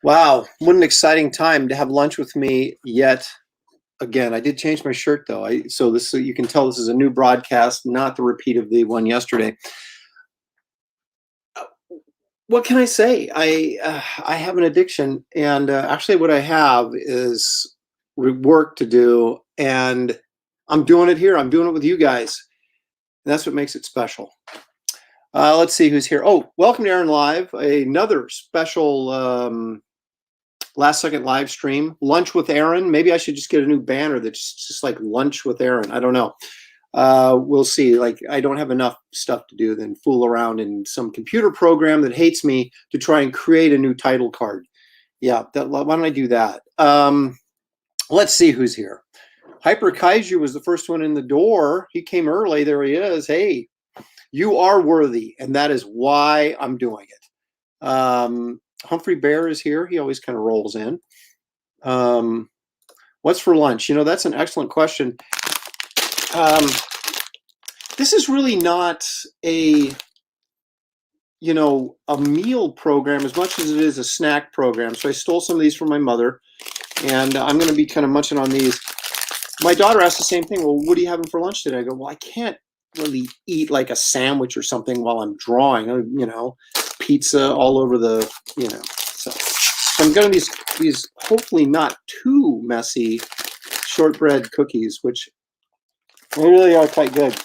Wow, what an exciting time to have lunch with me yet again. I did change my shirt though. So you can tell this is a new broadcast, not the repeat of the one yesterday. What can I say? I have an addiction, and actually what I have is work to do, and I'm doing it here. I'm doing it with you guys. And that's what makes it special. Let's see who's here. Oh, welcome to Aaron Live, another special last second live stream, lunch with Aaron. Maybe I should just get a new banner that's just like lunch with Aaron. I don't know. We'll see. Like, I don't have enough stuff to do than fool around in some computer program that hates me to try and create a new title card. Yeah, why don't I do that? Let's see who's here. Hyper Kaiju was the first one in the door. He came early. There he is. Hey, you are worthy, and that is why I'm doing it. Humphrey Bear is here. He always kind of rolls in. What's for lunch? You know, that's an excellent question. This is really not a meal program as much as it is a snack program. So I stole some of these from my mother, and I'm going to be kind of munching on these. My daughter asked the same thing. Well, what are you having for lunch today? I go, well, I can't really eat like a sandwich or something while I'm drawing, pizza all over the, so I'm getting these hopefully not too messy shortbread cookies, which really are quite good.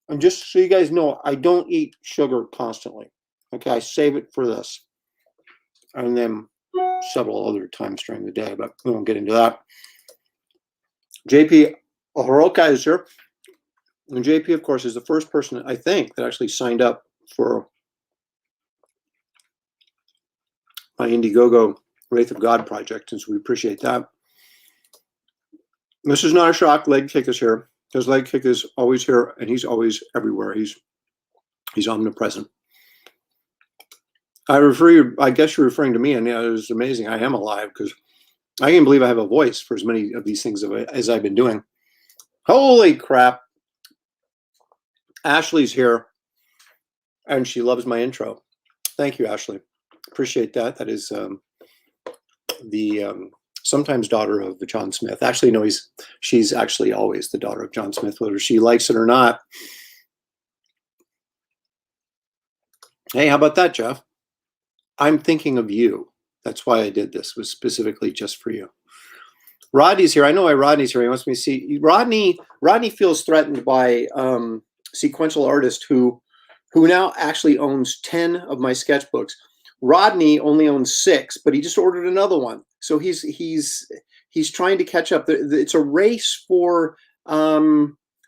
And just so you guys know, I don't eat sugar constantly. Okay, I save it for this. And then several other times during the day, but we won't get into that. JP Horoka is here. And JP, of course, is the first person, I think, that actually signed up for my Indiegogo Wraith of God project, and so we appreciate that. This is not a shock. Leg Kick is here. Because Leg Kick is always here, and he's always everywhere. He's omnipresent. I guess you're referring to me, and yeah, it was amazing. I am alive because I can't believe I have a voice for as many of these things as I've been doing. Holy crap. Ashley's here, and she loves my intro. Thank you, Ashley. Appreciate that. That is the sometimes daughter of John Smith. Actually, no, she's actually always the daughter of John Smith, whether she likes it or not. Hey, how about that, Jeff? I'm thinking of you. That's why I did this, was specifically just for you. Rodney's here. I know why Rodney's here. He wants me to see. Rodney feels threatened by Sequential Artist who now actually owns 10 of my sketchbooks. Rodney only owns 6, but he just ordered another one. So he's trying to catch up. It's a race for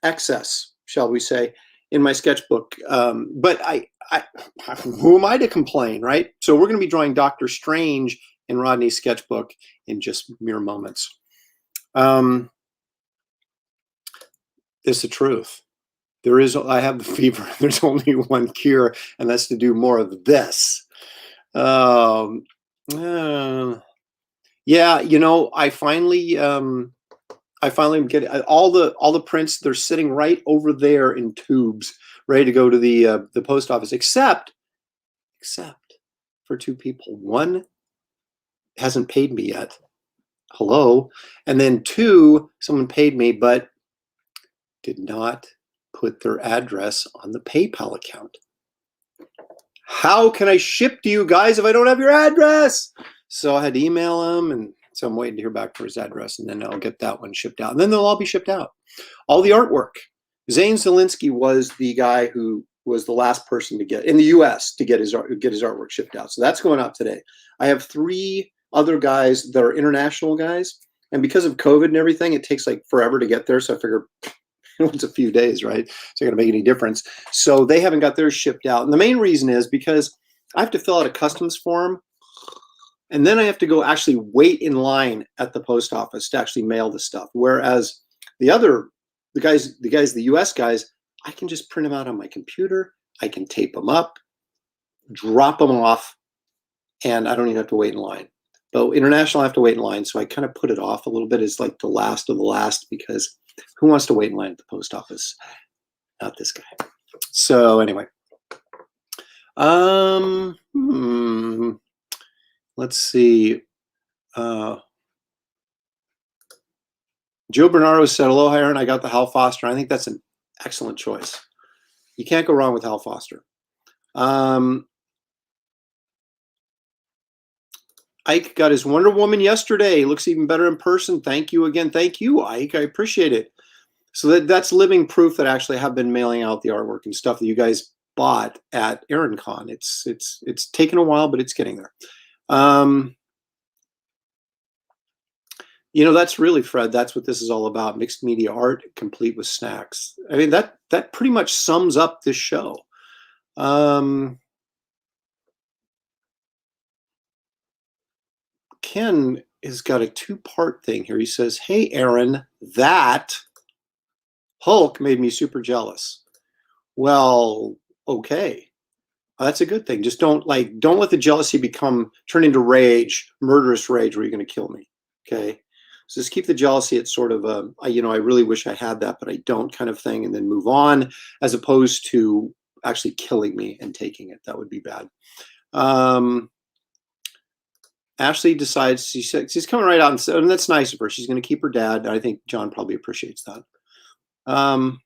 excess, shall we say, in my sketchbook. But who am I to complain, right? So we're going to be drawing Doctor Strange in Rodney's sketchbook in just mere moments. It's the truth. I have the fever. There's only one cure, and that's to do more of this. Yeah, I finally get all the prints. They're sitting right over there in tubes, ready to go to the post office, except for 2 people. One hasn't paid me yet. Hello. And then 2, someone paid me, but did not put their address on the PayPal account. How can I ship to you guys if I don't have your address? So I had to email him, and so I'm waiting to hear back for his address, and then I'll get that one shipped out. And then they'll all be shipped out. All the artwork. Zane Zielinski was the guy who was the last person to get in the U.S. to get his artwork shipped out. So that's going out today. I have 3 other guys that are international guys, and because of COVID and everything, it takes like forever to get there. So I figure it's a few days, right? It's not going to make any difference. So they haven't got theirs shipped out. And the main reason is because I have to fill out a customs form, and then I have to go actually wait in line at the post office to actually mail the stuff. Whereas the US guys, I can just print them out on my computer. I can tape them up, drop them off, and I don't even have to wait in line. But international, I have to wait in line. So I kind of put it off a little bit as like the last of the last, because who wants to wait in line at the post office? Not this guy. So anyway, Let's see. Joe Bernardo said, "Hello, Aaron. I got the Hal Foster." I think that's an excellent choice. You can't go wrong with Hal Foster. Ike got his Wonder Woman yesterday. Looks even better in person. Thank you again. Thank you, Ike. I appreciate it. So that's living proof that I actually have been mailing out the artwork and stuff that you guys bought at AaronCon. It's taken a while, but it's getting there. You know, that's really, Fred, that's what this is all about. Mixed media art complete with snacks. I mean, that pretty much sums up this show. Ken has got a two-part thing here. He says, "Hey, Aaron, that Hulk made me super jealous." Well, okay. That's a good thing. Just don't let the jealousy turn into rage, murderous rage, where you're going to kill me. Okay. So just keep the jealousy at sort of a, I really wish I had that, but I don't kind of thing, and then move on, as opposed to actually killing me and taking it. That would be bad. Ashley decides, she's coming right out and said, and that's nice of her. She's going to keep her dad. I think John probably appreciates that. Now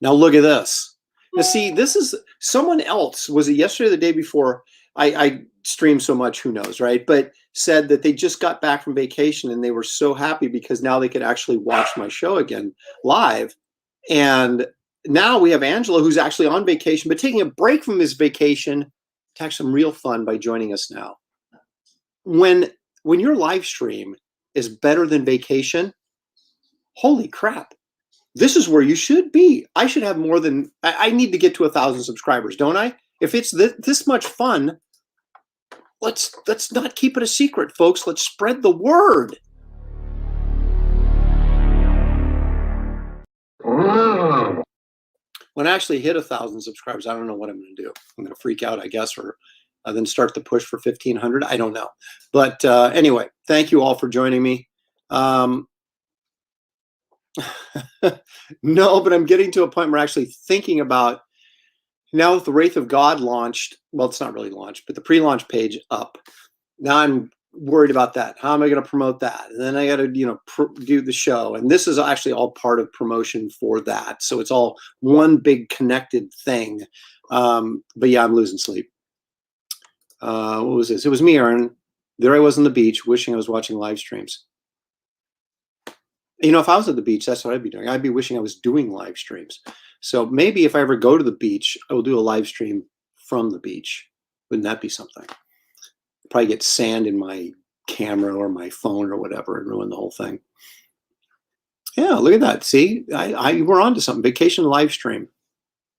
look at this. Now see, this is someone else. Was it yesterday or the day before? I streamed so much, who knows, right? But said that they just got back from vacation and they were so happy because now they could actually watch my show again live. And now we have Angelo, who's actually on vacation, but taking a break from his vacation to have some real fun by joining us now. When your live stream is better than vacation, holy crap. This is where you should be. I should have more than, I need to get to 1,000 subscribers, don't I? If it's this much fun, let's not keep it a secret, folks. Let's spread the word. When I actually hit 1,000 subscribers, I don't know what I'm going to do. I'm going to freak out, I guess, or then start the push for 1,500. I don't know. But anyway, thank you all for joining me. No, but I'm getting to a point where I'm actually thinking about, now that the Wraith of God launched, well, it's not really launched, but the pre-launch page up. Now I'm worried about that. How am I going to promote that? And then I got to, do the show. And this is actually all part of promotion for that. So it's all one big connected thing. But yeah, I'm losing sleep. What was this? It was me, Aaron. There I was on the beach wishing I was watching live streams. If I was at the beach, that's what I'd be doing. I'd be wishing I was doing live streams. So maybe if I ever go to the beach, I will do a live stream from the beach. Wouldn't that be something? Probably get sand in my camera or my phone or whatever and ruin the whole thing. Yeah, look at that. See, we're on to something. Vacation live stream.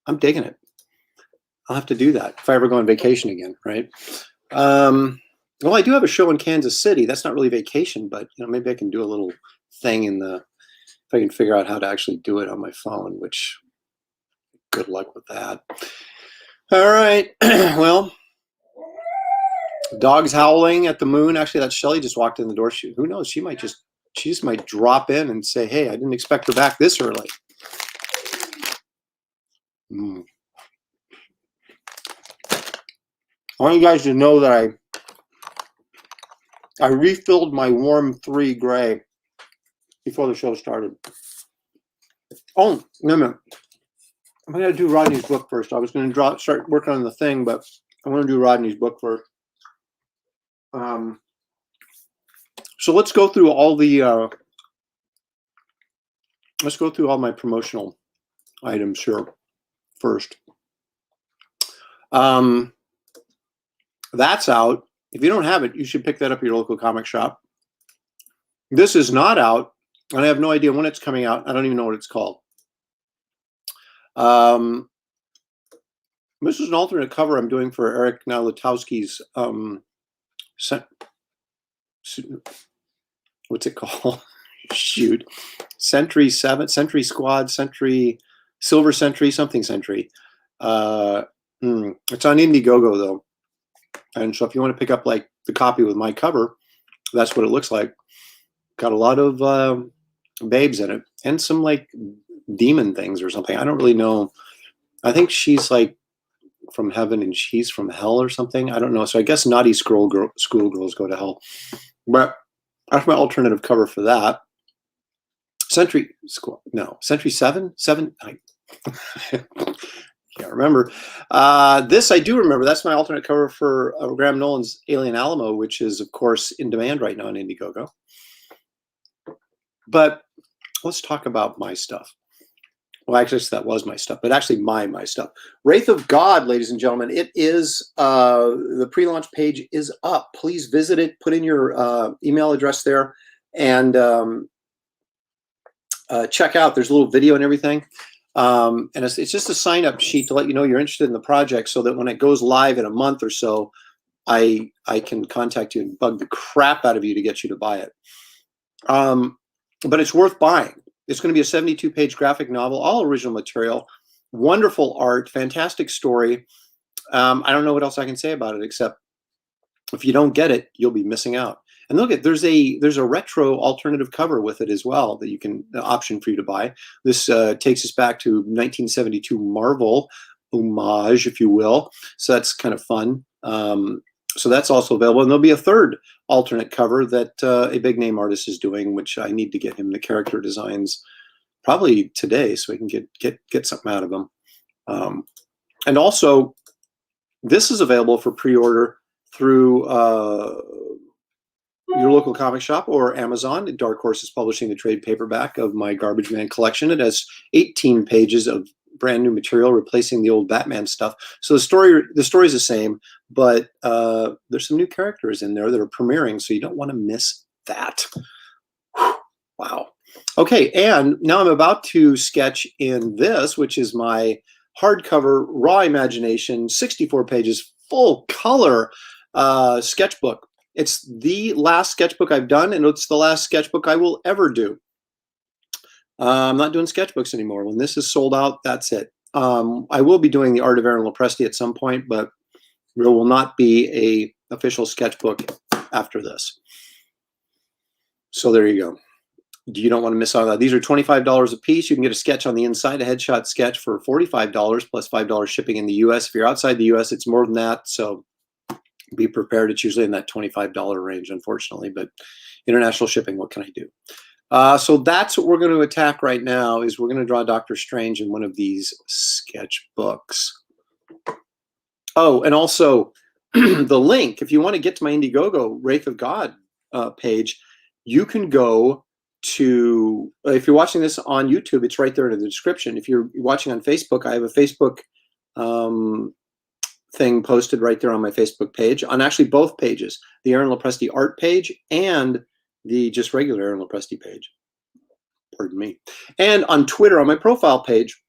I'm digging it. I'll have to do that if I ever go on vacation again, right? Well, I do have a show in Kansas City. That's not really vacation, but maybe I can do a little thing if I can figure out how to actually do it on my phone, which good luck with that. All right. Well, dogs howling at the moon. Actually, that Shelly just walked in the door. Who knows? She just might drop in and say, "Hey, I didn't expect her back this early." I want you guys to know that I refilled my Warm 3 Gray before the show started. Oh, no. I'm going to do Rodney's book first. I was going to start working on the thing, but I want to do Rodney's book first. So let's go through all the let's go through all my promotional items here first. That's out. If you don't have it, you should pick that up at your local comic shop. This is not out, and I have no idea when it's coming out. I don't even know what it's called. This is an alternate cover I'm doing for Eric Nalutowski's what's it called? Shoot. Sentry 7, Sentry Squad, Sentry, Silver Sentry, something Sentry. It's on Indiegogo though. And so if you want to pick up like the copy with my cover, that's what it looks like. Got a lot of babes in it and some like demon things or something. I don't really know. I think she's like from heaven and she's from hell or something. I don't know. So I guess naughty schoolgirls go to hell. But that's my alternative cover for that. Century 7? 7? I can't remember. This I do remember. That's my alternate cover for Graham Nolan's Alien Alamo, which is, of course, in demand right now on Indiegogo. But let's talk about my stuff. Well, actually, that was my stuff, but actually my stuff. Wraith of God, ladies and gentlemen, it is, the pre-launch page is up. Please visit it, put in your email address there, and check out. There's a little video and everything. And it's just a sign-up sheet to let you know you're interested in the project so that when it goes live in a month or so, I can contact you and bug the crap out of you to get you to buy it. But it's worth buying. It's going to be a 72-page graphic novel, all original material, wonderful art, fantastic story. I don't know what else I can say about it, except if you don't get it, you'll be missing out. And look, there's a retro alternative cover with it as well that you can option for you to buy. This takes us back to 1972 Marvel homage, if you will. So that's kind of fun. So that's also available, and there'll be a third alternate cover that a big name artist is doing, which I need to get him the character designs probably today, so we can get something out of him. And also, this is available for pre-order through your local comic shop or Amazon. Dark Horse is publishing the trade paperback of my Garbage Man collection. It has 18 pages of brand new material replacing the old Batman stuff. So the story is the same, but there's some new characters in there that are premiering, so you don't want to miss that. Whew, wow. Okay, and now I'm about to sketch in this, which is my hardcover Raw Imagination, 64 pages, full color sketchbook. It's the last sketchbook I've done, and it's the last sketchbook I will ever do. I'm not doing sketchbooks anymore. When this is sold out, that's it. I will be doing the Art of Aaron Lopresti at some point, but there will not be a official sketchbook after this. So there you go. You don't want to miss out on that. These are $25 a piece. You can get a sketch on the inside, a headshot sketch for $45 plus $5 shipping in the US. If you're outside the US, it's more than that. So be prepared. It's usually in that $25 range, unfortunately, but international shipping, what can I do? So that's what we're going to attack right now, is we're going to draw Doctor Strange in one of these sketchbooks. Oh, and also the link, if you want to get to my Indiegogo Wraith of God page, you can go to, if you're watching this on YouTube, it's right there in the description. If you're watching on Facebook, I have a Facebook thing posted right there on my Facebook page, on actually both pages, the Aaron Lopresti art page and the just regular Aaron Lopresti page. Pardon me. And on Twitter, on my profile page,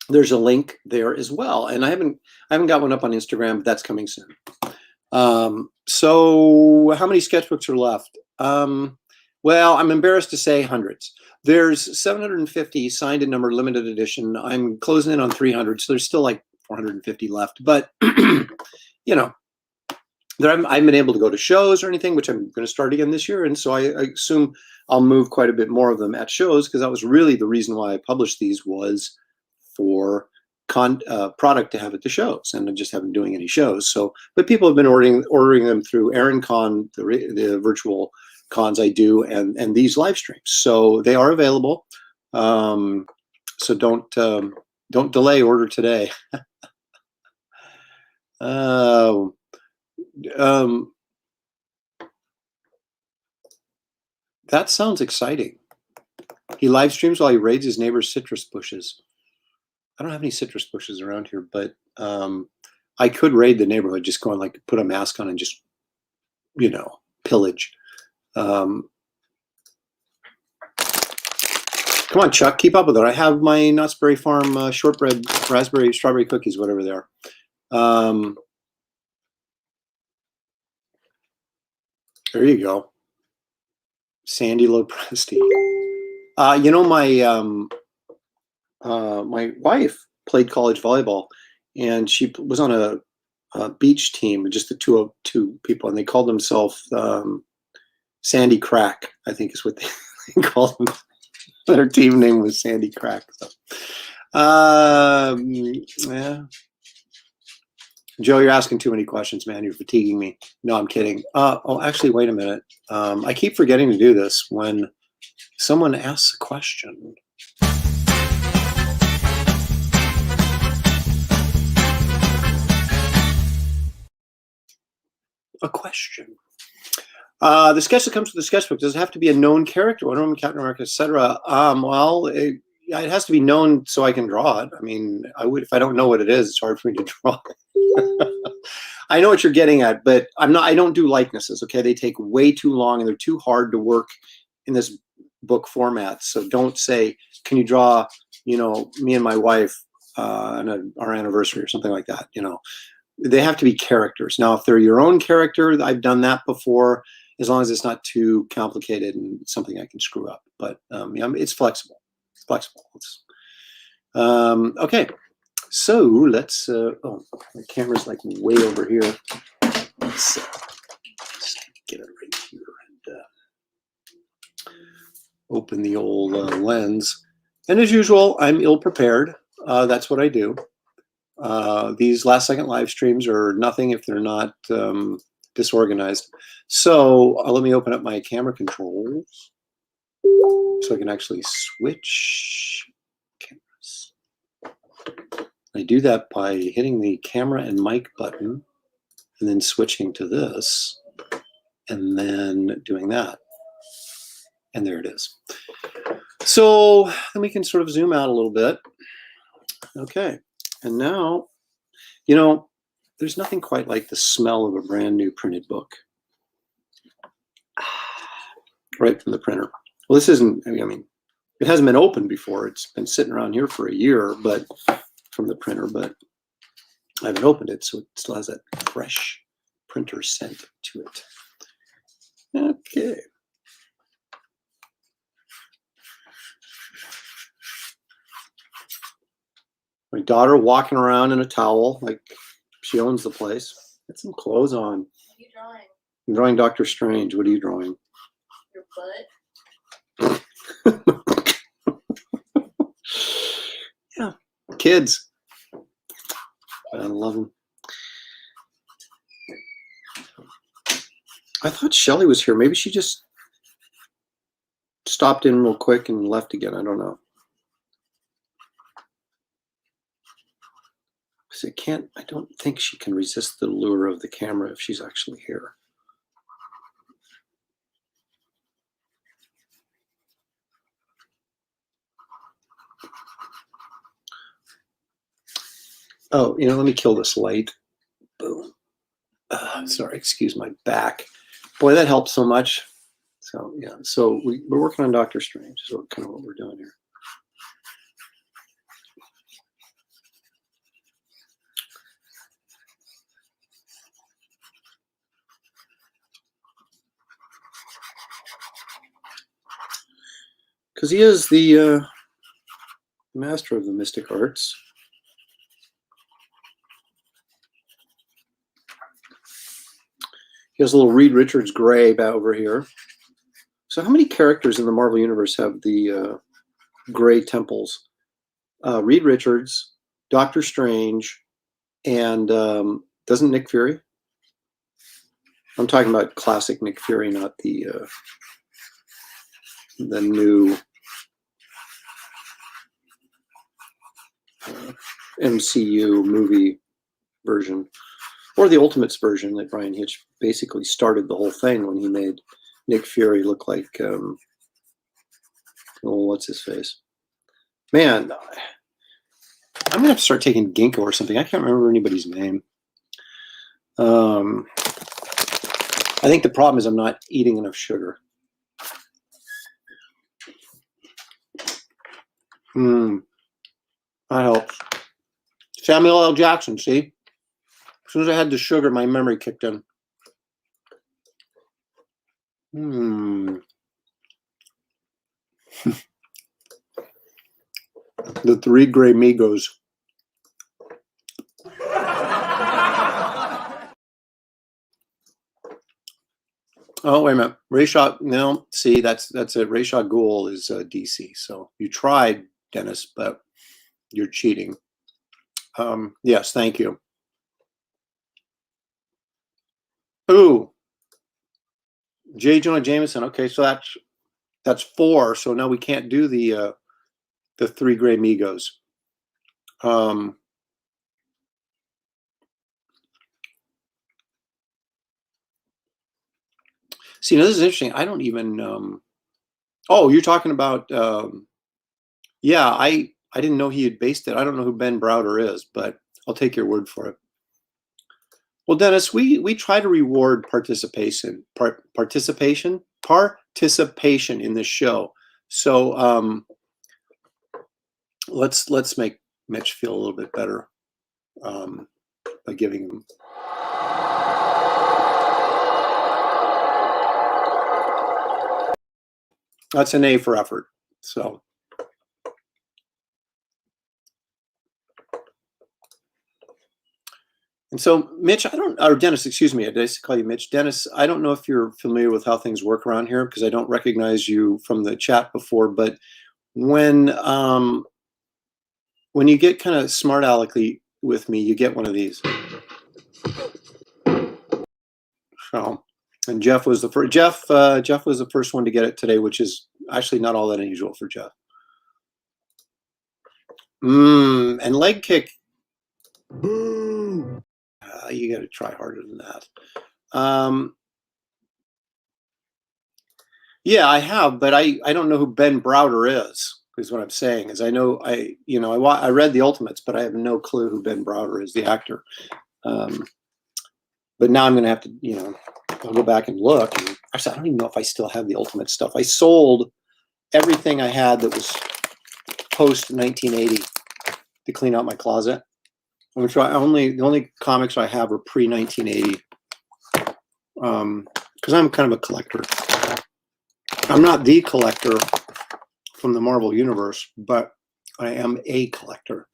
there's a link there as well. And I haven't got one up on Instagram, but that's coming soon. So how many sketchbooks are left? Well, I'm embarrassed to say hundreds. There's 750 signed and numbered limited edition. I'm closing in on 300, so there's still like 450 left. But you know, I haven't been able to go to shows or anything, which I'm going to start again this year, and so I assume I'll move quite a bit more of them at shows, because that was really the reason why I published these, was for product to have at the shows, and I just haven't doing any shows. So, but people have been ordering them through AaronCon, the virtual cons I do, and these live streams. So they are available. So don't delay, order today. That sounds exciting. He live streams while he raids his neighbor's citrus bushes. I don't have any citrus bushes around here, but I could raid the neighborhood, just go and like put a mask on and just, you know, pillage. Come on, Chuck, keep up with it. I have my Knott's Berry Farm shortbread, raspberry, strawberry cookies, whatever they are. There you go. Sandy Lopresti. You know, my wife played college volleyball, and she was on a beach team, just the two people, and they called themselves Sandy Crack, I think is what they called them. Their team name was Sandy Crack. So, yeah. Joe, you're asking too many questions, man. You're fatiguing me. No, I'm kidding. Oh, actually, wait a minute. I keep forgetting to do this when someone asks a question. A question. The sketch that comes with the sketchbook, does it have to be a known character, Wonder Woman, Captain America, etc.? Well, it has to be known so I can draw it. I mean, I would, if I don't know what it is, it's hard for me to draw it. I know what you're getting at, but I don't do likenesses. Okay, they take way too long and they're too hard to work in this book format. So don't say, can you draw, me and my wife on our anniversary or something like that. They have to be characters. Now, if they're your own character, I've done that before, as long as it's not too complicated and something I can screw up. But it's flexible. It's flexible. Okay. So let's, oh, the camera's like way over here. Let's get it right here and open the old lens. And as usual, I'm ill prepared. That's what I do. These last second live streams are nothing if they're not disorganized. So let me open up my camera controls so I can actually switch cameras. I do that by hitting the camera and mic button and then switching to this and then doing that. And there it is. So then we can sort of zoom out a little bit. Okay. And now, there's nothing quite like the smell of a brand new printed book. Right from the printer. Well, this isn't, I mean, it hasn't been opened before. It's been sitting around here for a year, but from the printer, but I haven't opened it, so it still has that fresh printer scent to it. Okay. My daughter walking around in a towel like she owns the place. Get some clothes on. What are you drawing? I'm drawing Doctor Strange. What are you drawing? Your butt? Yeah, kids. I love them. I thought Shelly was here. Maybe she just stopped in real quick and left again. I don't know. Because I don't think she can resist the lure of the camera if she's actually here. Oh, let me kill this light. Boom. Sorry, excuse my back. Boy, that helps so much. So, yeah. So we're working on Doctor Strange. Is kind of what we're doing here. Because he is the master of the mystic arts. He has a little Reed Richards gray back over here. So how many characters in the Marvel Universe have the gray temples? Reed Richards, Doctor Strange, and doesn't Nick Fury? I'm talking about classic Nick Fury, not the new MCU movie version, or the Ultimates version that Brian Hitch basically started the whole thing when he made Nick Fury look like, what's his face? Man, I'm gonna have to start taking ginkgo or something. I can't remember anybody's name. I think the problem is I'm not eating enough sugar. That helps. Samuel L. Jackson, see? As soon as I had the sugar, my memory kicked in. The Three Gray Migos. Oh, wait a minute. Ra's no, see, that's it. Ra's al Ghul is DC. So you tried, Dennis, but you're cheating. Yes, thank you. Ooh, J. Jonah Jameson. Okay, so that's 4. So now we can't do the 3 Gray Migos. See, now this is interesting. I don't even. Oh, you're talking about. Yeah, I didn't know he had based it. I don't know who Ben Browder is, but I'll take your word for it. Well, Dennis, we try to reward participation in this show. So let's make Mitch feel a little bit better by giving him. That's an A for effort. So. And so, Mitch, or Dennis, excuse me, I did call you Mitch. Dennis, I don't know if you're familiar with how things work around here because I don't recognize you from the chat before, but when you get kind of smart alecky with me, you get one of these. So, and Jeff was the first. Jeff was the first one to get it today, which is actually not all that unusual for Jeff. And leg kick. You got to try harder than that. Yeah, I have, but I don't know who Ben Browder is what I'm saying. Is I know I read the Ultimates, but I have no clue who Ben Browder is, the actor. But now I'm going to have to, I'll go back and look. And actually, I don't even know if I still have the Ultimate stuff. I sold everything I had that was post 1980 to clean out my closet. The only comics I have are pre 1980 because I'm kind of a collector. I'm not the collector from the Marvel Universe, but I am a collector.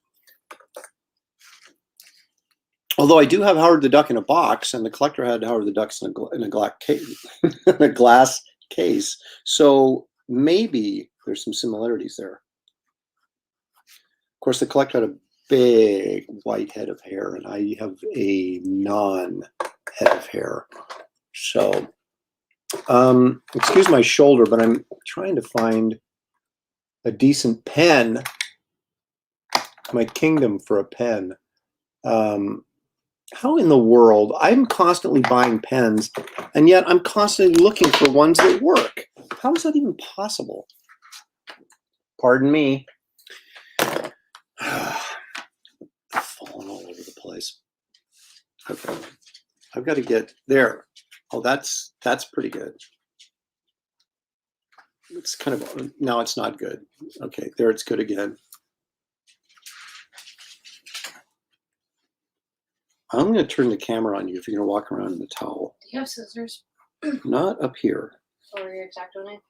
Although I do have Howard the Duck in a box, and the collector had Howard the Ducks in a glass case. So maybe there's some similarities there. Of course, the collector had a big white head of hair, and I have a non-head of hair. So, excuse my shoulder, but I'm trying to find a decent pen. My kingdom for a pen. How in the world? I'm constantly buying pens, and yet I'm constantly looking for ones that work. How is that even possible? Pardon me. Falling all over the place. Okay. I've got to get there. Oh, that's pretty good. It's kind of, now it's not good. Okay, there it's good again. I'm going to turn the camera on you if you're going to walk around in the towel. Do you have scissors? Not up here. Or your X-Acto knife?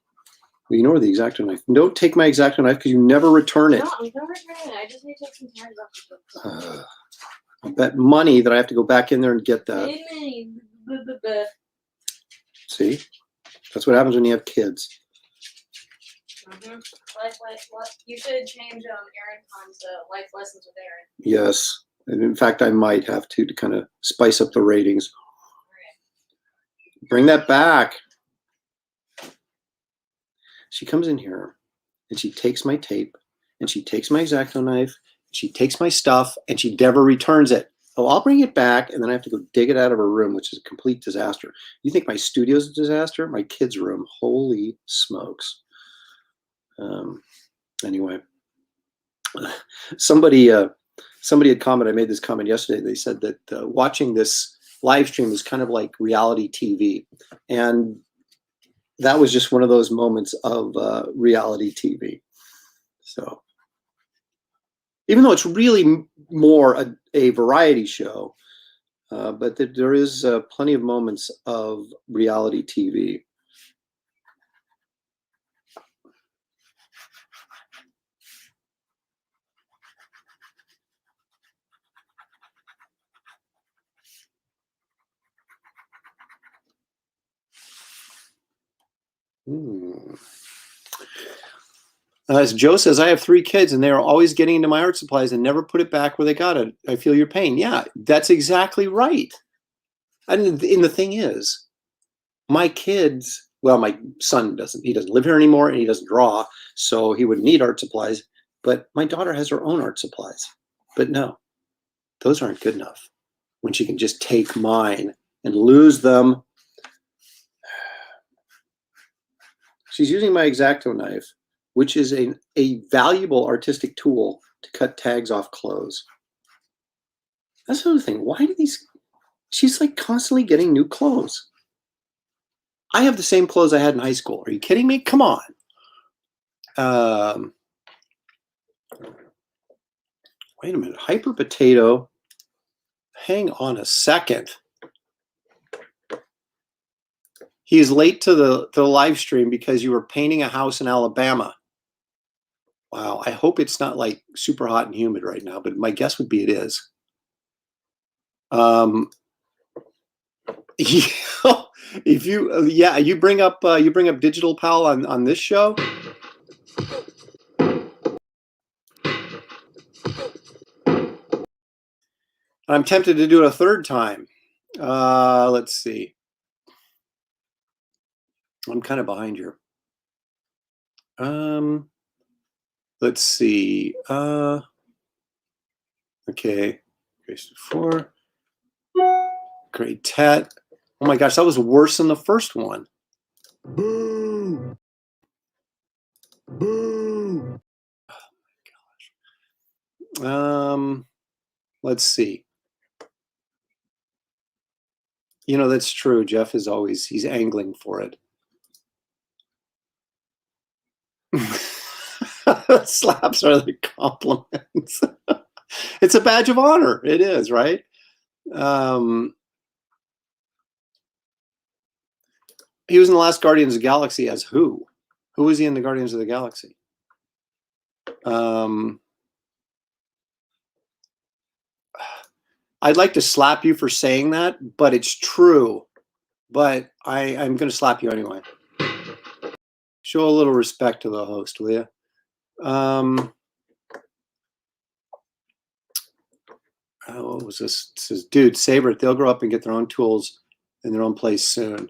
Well, you know where the X-Acto knife. Don't take my X-Acto knife because you never return it. No, I'm never returning it. I just need to take some time off. I bet money that I have to go back in there and get that. See? That's what happens when you have kids. You should change Aaron Khan's Life Lessons with Aaron. Yes. And in fact, I might have to kind of spice up the ratings. Right. Bring that back. She comes in here and she takes my tape and she takes my X-Acto knife, she takes my stuff and she never returns it. Oh, I'll bring it back and then I have to go dig it out of her room, which is a complete disaster. You think my studio's a disaster? My kid's room, holy smokes. Anyway, somebody had commented, I made this comment yesterday, they said that watching this live stream is kind of like reality TV. And that was just one of those moments of reality TV. So even though it's really more a variety show, but there is plenty of moments of reality TV. As Joe says, I have 3 kids and they are always getting into my art supplies and never put it back where they got it. I feel your pain. Yeah, that's exactly right. And the thing is, my kids, well, my son doesn't live here anymore, and he doesn't draw, so he wouldn't need art supplies. But my daughter has her own art supplies. But no, those aren't good enough when she can just take mine and lose them. She's using my X-Acto knife, which is a valuable artistic tool to cut tags off clothes. That's another thing. Why do these... She's like constantly getting new clothes. I have the same clothes I had in high school. Are you kidding me? Come on. Wait a minute. Hyper Potato. Hang on a second. He is late to the live stream because you were painting a house in Alabama. Wow. I hope it's not like super hot and humid right now, but my guess would be it is. If you you bring up Digital Pal on this show. I'm tempted to do it a third time. Let's see. I'm kind of behind here. Let's see. Okay. Grade 4. Grade Tet. Oh my gosh, that was worse than the first one. Boo. Boo. Oh my gosh. Let's see. You know, that's true. Jeff is always, he's angling for it. Slaps are the compliments. It's a badge of honor. It is, right? He was in the last Guardians of the Galaxy as who? Who was he in the Guardians of the Galaxy? I'd like to slap you for saying that, but it's true. But I'm going to slap you anyway. Show a little respect to the host, will you? What was this? It says, dude, Saber, they'll grow up and get their own tools in their own place soon.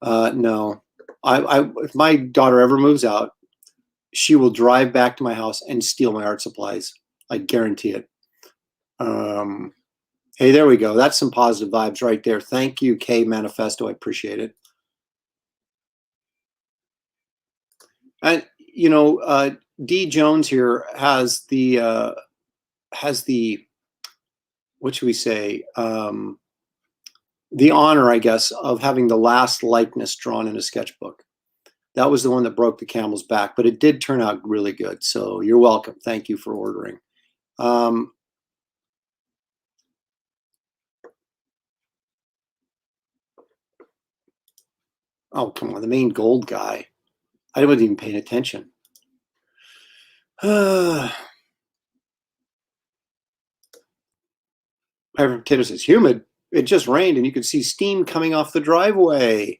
No. If my daughter ever moves out, she will drive back to my house and steal my art supplies. I guarantee it. Hey, there we go. That's some positive vibes right there. Thank you, K Manifesto. I appreciate it. And you know, D Jones here has the what should we say? The honor, I guess, of having the last likeness drawn in a sketchbook. That was the one that broke the camel's back, but it did turn out really good. So you're welcome. Thank you for ordering. Oh, come on. The main gold guy. I wasn't even paying attention. Hyper Potato says, humid. It just rained and you could see steam coming off the driveway.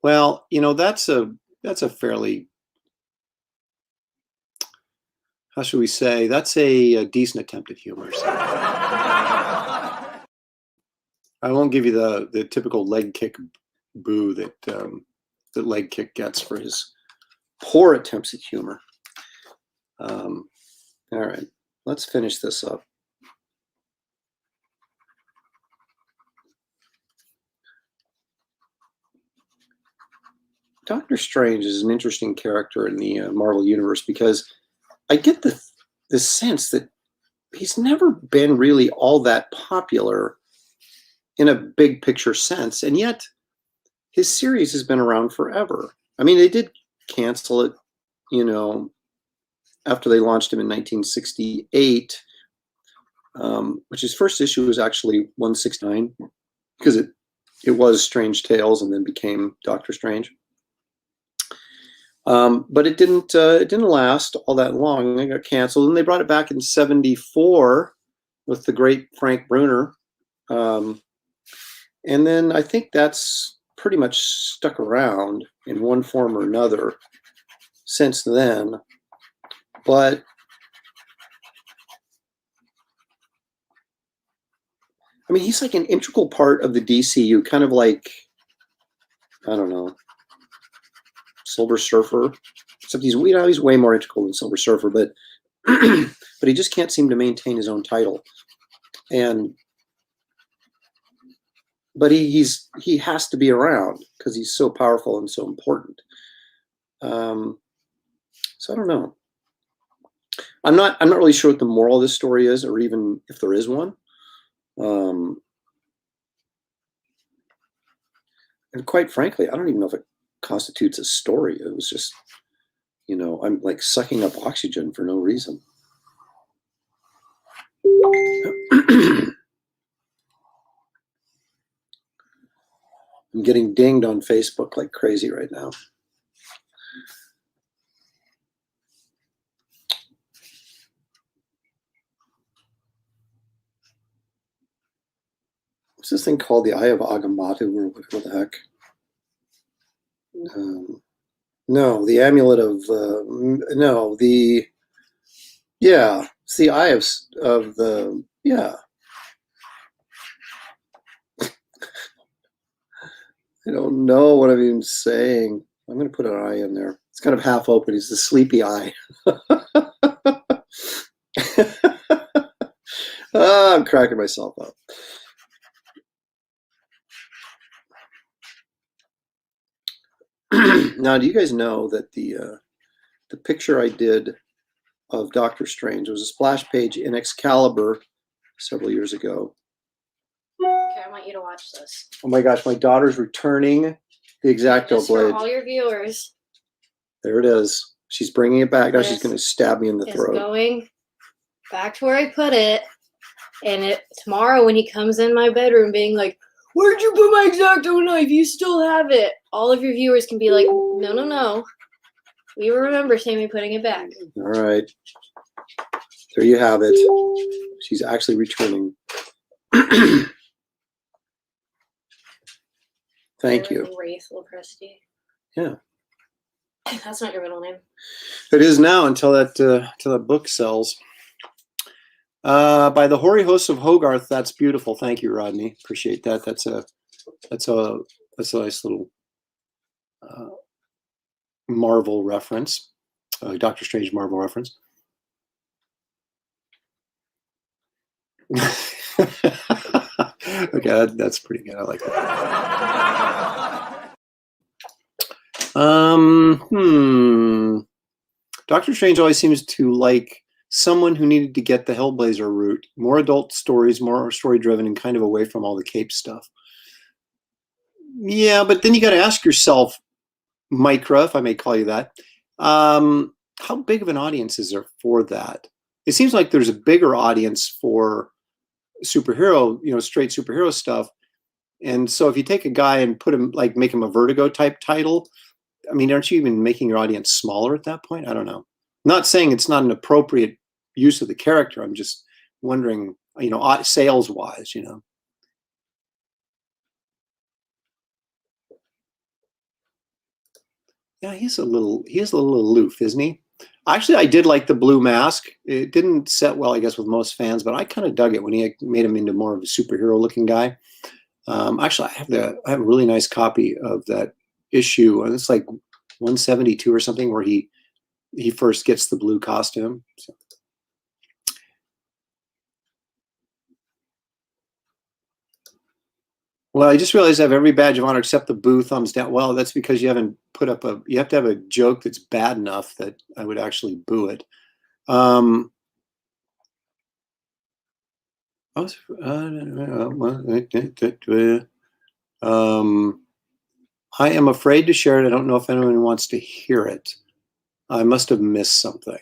Well, you know, that's a fairly, how should we say, that's a decent attempt at humor. So. I won't give you the typical leg kick boo that that leg kick gets for his poor attempts at humor. All right, let's finish this up. Doctor Strange is an interesting character in the Marvel Universe because I get the sense that he's never been really all that popular in a big picture sense, and yet his series has been around forever. I mean, they did cancel it, you know, after they launched him in 1968, which his first issue was actually 169 because it was Strange Tales and then became Doctor Strange. But it didn't last all that long. It got canceled, and they brought it back in '74 with the great Frank Bruner. And then I think that's pretty much stuck around in one form or another since then. But I mean, he's like an integral part of the DCU, kind of like, I don't know, Silver Surfer. Except he's, you know, he's way more integral than Silver Surfer, but but he just can't seem to maintain his own title. And but he has to be around because he's so powerful and so important. So I don't know. I'm not really sure what the moral of this story is, or even if there is one. And quite frankly, I don't even know if it constitutes a story. It was just, you know, I'm like sucking up oxygen for no reason. I'm getting dinged on Facebook like crazy right now. What's this thing called? The Eye of Agamotto or whatever the heck? No, the amulet of no, the yeah, it's the eye of the yeah. I don't know what I'm even saying. I'm going to put an eye in there. It's kind of half open. It's the sleepy eye. Oh, I'm cracking myself up. Now, do you guys know that the picture I did of Doctor Strange was a splash page in Excalibur several years ago? Okay, I want you to watch this. Oh my gosh, my daughter's returning the X-Acto Just blade. for all your viewers. There it is. She's bringing it back. Now This she's going to stab me in the It's throat. going back to where I put it. And tomorrow when he comes in my bedroom being like, "Where'd you put my X-Acto knife? You still have it." All of your viewers can be like, "No, no, no. We remember Sammy putting it back." All right. There you have it. She's actually returning. Thank you. Wraith Lopresti. Yeah. That's not your middle name. It is now until that book sells. By the Hoary Hosts of Hogarth. That's beautiful. Thank you, Rodney. Appreciate that. That's a nice little Marvel reference, Doctor Strange Marvel reference. Okay, that's pretty good. I like that. Doctor Strange always seems to like someone who needed to get the Hellblazer route. More adult stories, more story-driven, and kind of away from all the cape stuff. Yeah, but then you got to ask yourself, Micra, if I may call you that, how big of an audience is there for that? It seems like there's a bigger audience for superhero, you know, straight superhero stuff. And so if you take a guy and put him, like, make him a Vertigo type title, I mean, aren't you even making your audience smaller at that point? I don't know. I'm not saying it's not an appropriate use of the character. I'm just wondering, you know, sales wise, you know. Yeah, he's a little aloof, isn't he? Actually, I did like the blue mask. It didn't set well, I guess, with most fans, but I kind of dug it when he made him into more of a superhero-looking guy. Actually, I have a really nice copy of that issue, and it's like 172 or something, where he first gets the blue costume. So. Well, I just realized I have every badge of honor except the boo thumbs down. Well, that's because you haven't put up you have to have a joke that's bad enough that I would actually boo it. I am afraid to share it. I don't know if anyone wants to hear it. I must have missed something.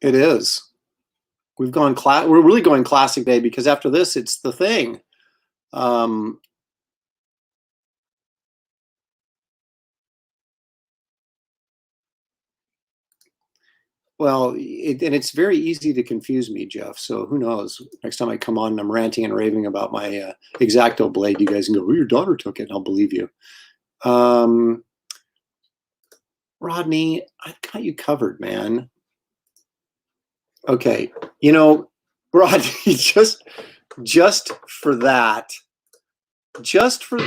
It is. We're really going classic day because after this, it's The Thing. Well, and it's very easy to confuse me, Jeff. So who knows? Next time I come on and I'm ranting and raving about my X-Acto blade, you guys can go, "Oh, your daughter took it," and I'll believe you. Rodney, I got you covered, man. Okay, you know, Rodney, just for that, just for.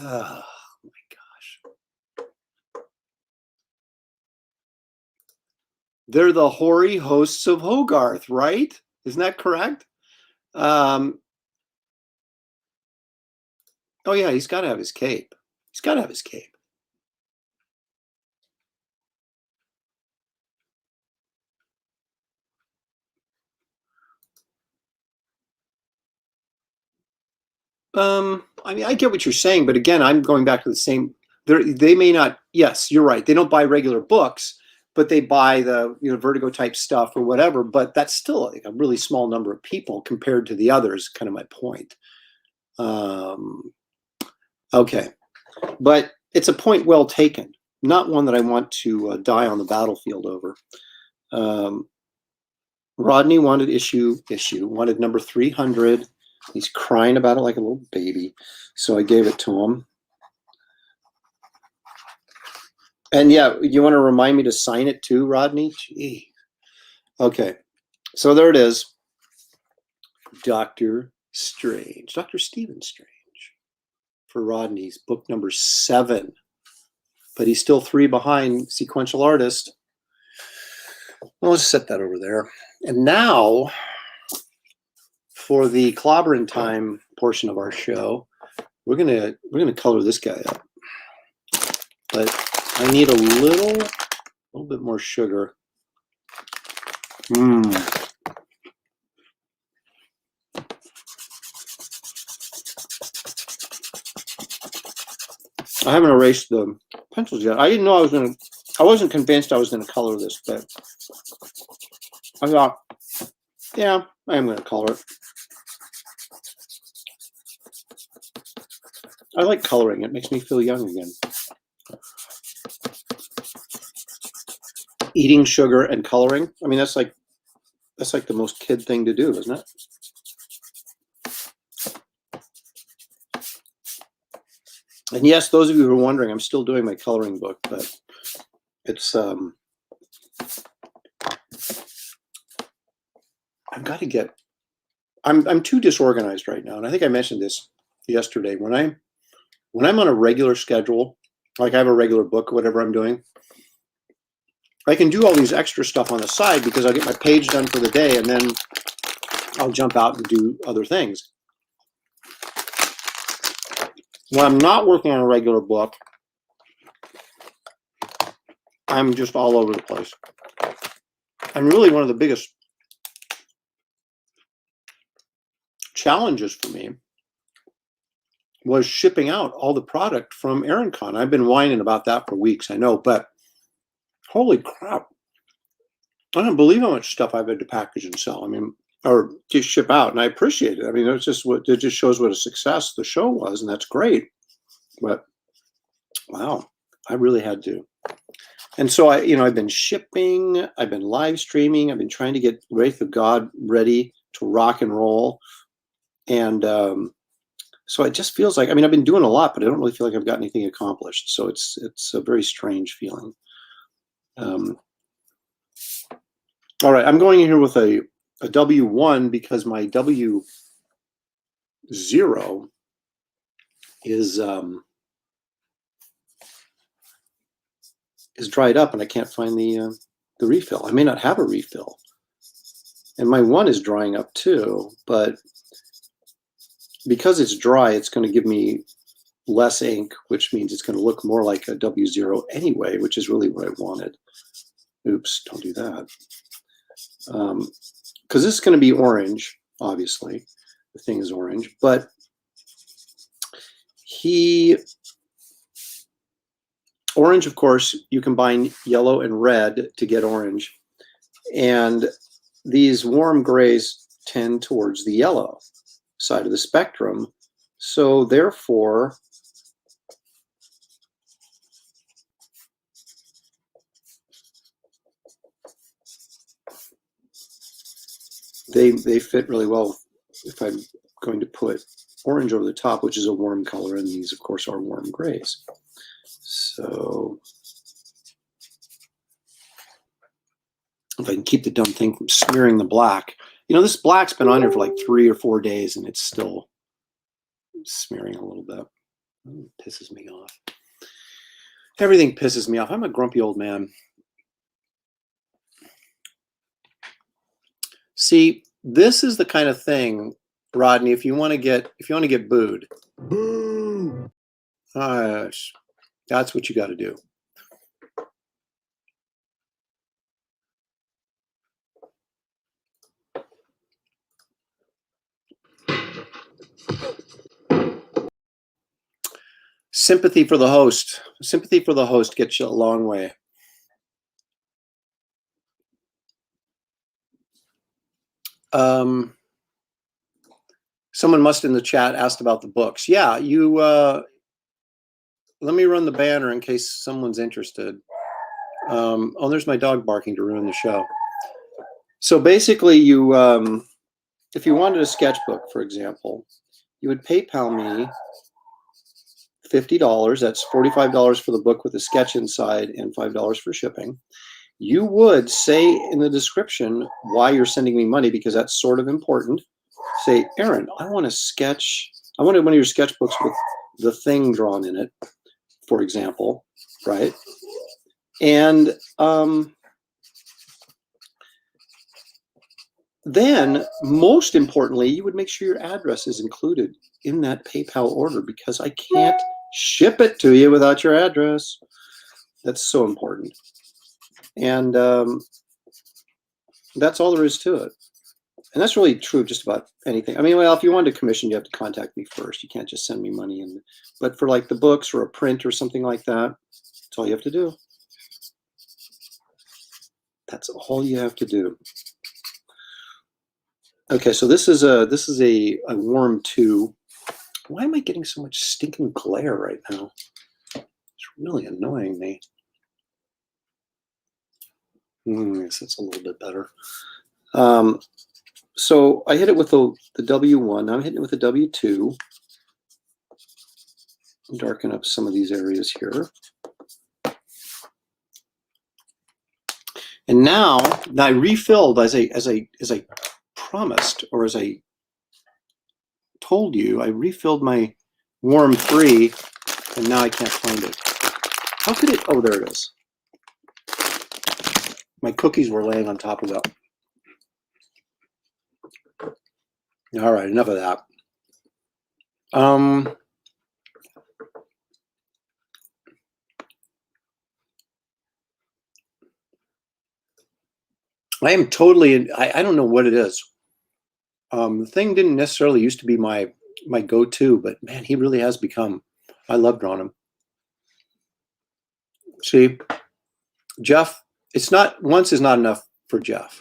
Oh my gosh. They're the hoary hosts of Hogarth, right? Isn't that correct? Oh yeah, he's got to have his cape. He's got to have his cape. I mean, I get what you're saying, but again, I'm going back to the same. They may not. Yes, you're right. They don't buy regular books, but they buy the Vertigo type stuff or whatever. But that's still like a really small number of people compared to the others. Kind of my point. Okay, but it's a point well taken. Not one that I want to die on the battlefield over. Rodney wanted issue, wanted number 300. He's crying about it like a little baby. So I gave it to him. And yeah, you want to remind me to sign it too, Rodney? Gee. Okay. So there it is. Dr. Strange. Dr. Stephen Strange. For Rodney's book number 7. But he's still 3 behind Sequential Artist. Well, let's set that over there. And now, for the clobbering time portion of our show, we're gonna color this guy up. But I need a little bit more sugar. I haven't erased the pencils yet. I didn't know I wasn't convinced I was gonna color this, but I thought, yeah, I am gonna color it. I like coloring. It makes me feel young again. Eating sugar and coloring. I mean, that's like the most kid thing to do, isn't it? And yes, those of you who are wondering, I'm still doing my coloring book, but it's I've got to get. I'm too disorganized right now, and I think I mentioned this yesterday. When I'm on a regular schedule, like I have a regular book, whatever I'm doing, I can do all these extra stuff on the side because I'll get my page done for the day, and then I'll jump out and do other things. When I'm not working on a regular book, I'm just all over the place. And really one of the biggest challenges for me was shipping out all the product from ErinCon. I've been whining about that for weeks, I know, but holy crap. I don't believe how much stuff I've had to package and sell. I mean, or just ship out, and I appreciate it. I mean, it just shows what a success the show was, and that's great. But wow, I really had to. And so I've been shipping, I've been live streaming, I've been trying to get Wraith of God ready to rock and roll. And so it just feels like, I mean, I've been doing a lot, but I don't really feel like I've got anything accomplished. So it's a very strange feeling. All right, I'm going in here with a W1 because my W0 is dried up and I can't find the refill. I may not have a refill. And my 1 is drying up too, but because it's dry, it's going to give me less ink, which means it's going to look more like a W0 anyway, which is really what I wanted. Oops, don't do that. Because this is going to be orange, obviously. The thing is orange, but orange, of course, you combine yellow and red to get orange. And these warm grays tend towards the yellow side of the spectrum. So therefore, they fit really well if I'm going to put orange over the top, which is a warm color, and these, of course, are warm grays. So if I can keep the dumb thing from smearing the black. You know, this black's been on here for like 3 or 4 days and it's still smearing a little bit. It pisses me off. Everything pisses me off. I'm a grumpy old man. See, this is the kind of thing, Rodney, if you want to get booed, boo. That's what you got to do. Sympathy for the host. Sympathy for the host gets you a long way. Someone must in the chat asked about the books. Yeah, you. Let me run the banner in case someone's interested. Oh, there's my dog barking to ruin the show. So basically, you, if you wanted a sketchbook, for example, you would PayPal me $50. That's $45 for the book with a sketch inside and $5 for shipping. You would say in the description why you're sending me money, because that's sort of important. Say, Aaron, I want a sketch. I wanted one of your sketchbooks with the thing drawn in it, for example, right? And then, most importantly, you would make sure your address is included in that PayPal order, because I can't ship it to you without your address. That's so important. And that's all there is to it. And that's really true of just about anything. I mean, well, if you wanted to commission, you have to contact me first. You can't just send me money. But for like the books or a print or something like that, that's all you have to do. That's all you have to do. Okay, so this is a Worm 2. Why am I getting so much stinking glare right now? It's really annoying me. Yes, that's a little bit better. So I hit it with the W1. Now I'm hitting it with the W2. Darken up some of these areas here. And now I refilled as I promised, or as I told you, I refilled my Worm 3, and now I can't find it. How could it? Oh, there it is. My cookies were laying on top of that. All right, enough of that. I am totally, I don't know what it is. The thing didn't necessarily used to be my go-to, but man, he really has become. I love drawing him. See, Jeff, it's not, once is not enough for Jeff.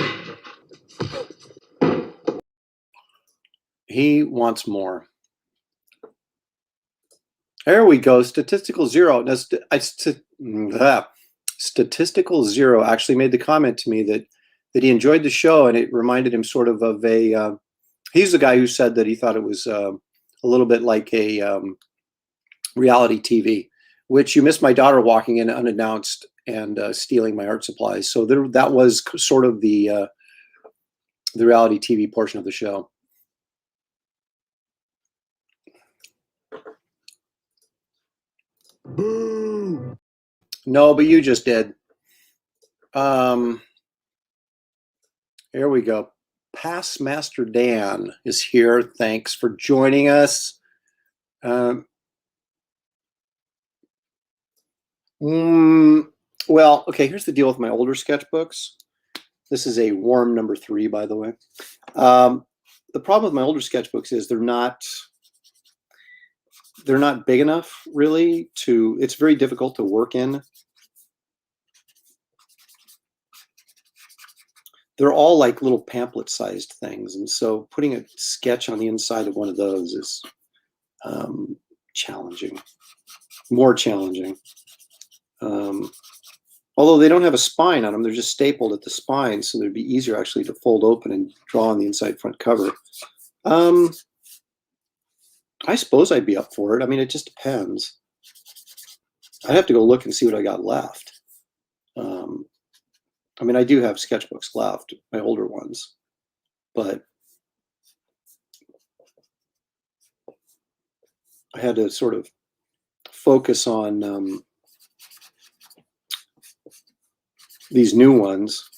He wants more. There we go. Statistical Zero. Now, Statistical Zero actually made the comment to me that he enjoyed the show, and it reminded him sort of a. He's the guy who said that he thought it was a little bit like a reality TV, which you missed my daughter walking in unannounced and stealing my art supplies. So that was sort of the reality TV portion of the show. Boo. No, but you just did. Here we go. Past Master Dan is here. Thanks for joining us. Well, okay, here's the deal with my older sketchbooks. This is a Worm number 3, by the way. The problem with my older sketchbooks is they're not big enough, really, to, it's very difficult to work in. They're all like little pamphlet-sized things, and so putting a sketch on the inside of one of those is challenging, more challenging. Although they don't have a spine on them, they're just stapled at the spine, so they'd be easier actually to fold open and draw on the inside front cover. I suppose I'd be up for it. I mean, it just depends. I'd have to go look and see what I got left. I mean, I do have sketchbooks left, my older ones, but I had to sort of focus on these new ones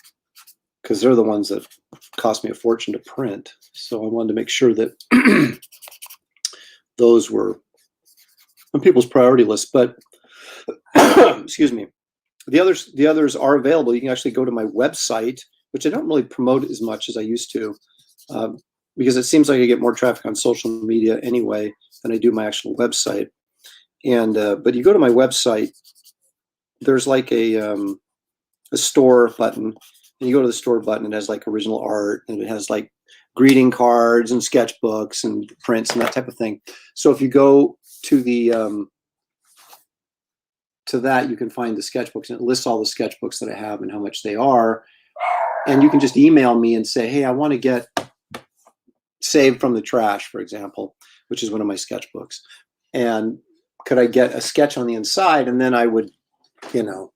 because they're the ones that cost me a fortune to print. So I wanted to make sure that those were on people's priority list. But excuse me, the others are available. You can actually go to my website, which I don't really promote as much as I used to, because it seems like I get more traffic on social media anyway than I do my actual website. And but you go to my website, there's like a store button, and you go to the store button. It has like original art, and it has like greeting cards and sketchbooks and prints and that type of thing. So if you go to the to that, you can find the sketchbooks, and it lists all the sketchbooks that I have and how much they are. And you can just email me and say, hey, I want to get Saved from the Trash, for example, which is one of my sketchbooks. And could I get a sketch on the inside? And then I would, you know,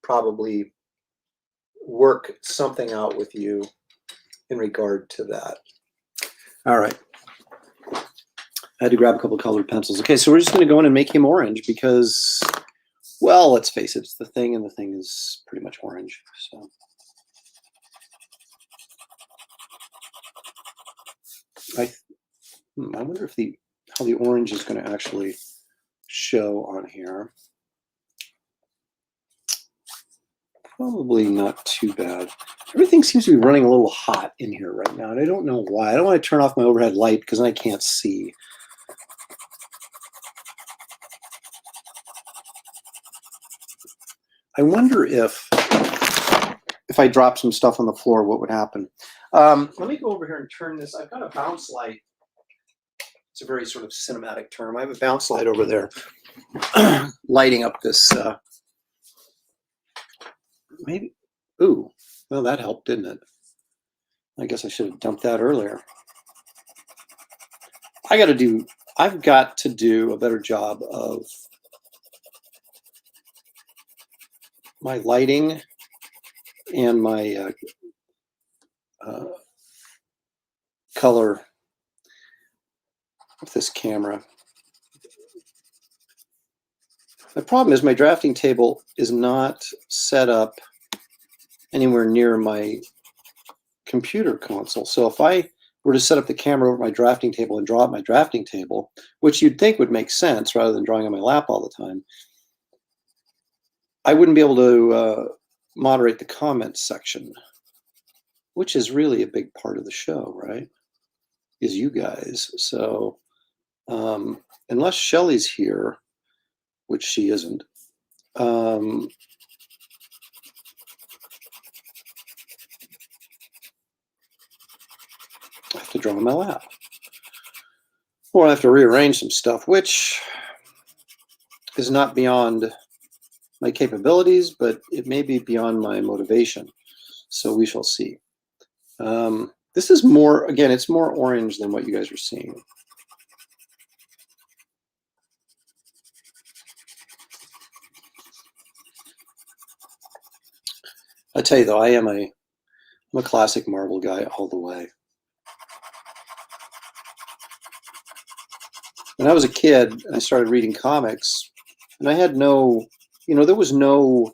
probably work something out with you in regard to that. All right. I had to grab a couple of colored pencils. Okay, so we're just going to go in and make him orange because, well, let's face it, it's the thing, and the thing is pretty much orange. So I wonder if how the orange is going to actually show on here. Probably not too bad. Everything seems to be running a little hot in here right now, and I don't know why. I don't want to turn off my overhead light because then I can't see. I wonder if I drop some stuff on the floor, what would happen? Let me go over here and turn this. I've got a bounce light. It's a very sort of cinematic term. I have a bounce light over there lighting up this. Maybe. Ooh, well, that helped, didn't it? I guess I should have dumped that earlier. I've got to do a better job of my lighting and my color with this camera. The problem is my drafting table is not set up anywhere near my computer console. So if I were to set up the camera over my drafting table and draw at my drafting table, which you'd think would make sense rather than drawing on my lap all the time, I wouldn't be able to moderate the comments section, which is really a big part of the show, right? Is you guys. So unless Shelly's here, which she isn't, I have to draw on my lap. Or I have to rearrange some stuff, which is not beyond my capabilities, but it may be beyond my motivation. So we shall see. This is more, again, it's more orange than what you guys are seeing. I tell you though, I'm a classic Marvel guy all the way. When I was a kid, I started reading comics, and I had no, there was no,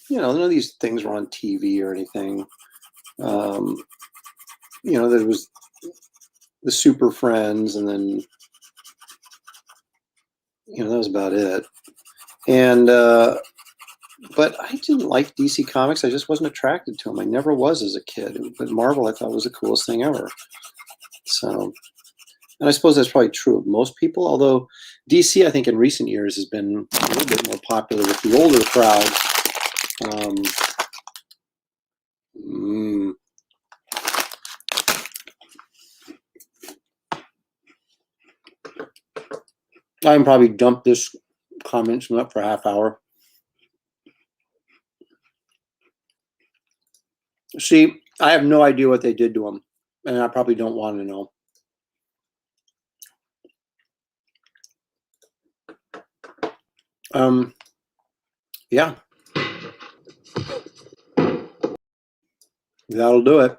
none of these things were on TV or anything. There was the Super Friends, and then, that was about it. And, but I didn't like DC Comics. I just wasn't attracted to them. I never was as a kid. But Marvel, I thought, was the coolest thing ever. So, and I suppose that's probably true of most people, although DC, I think, in recent years has been a little bit more popular with the older crowd. I can probably dump this comments up for a half hour. See, I have no idea what they did to them, and I probably don't want to know. Yeah, that'll do it.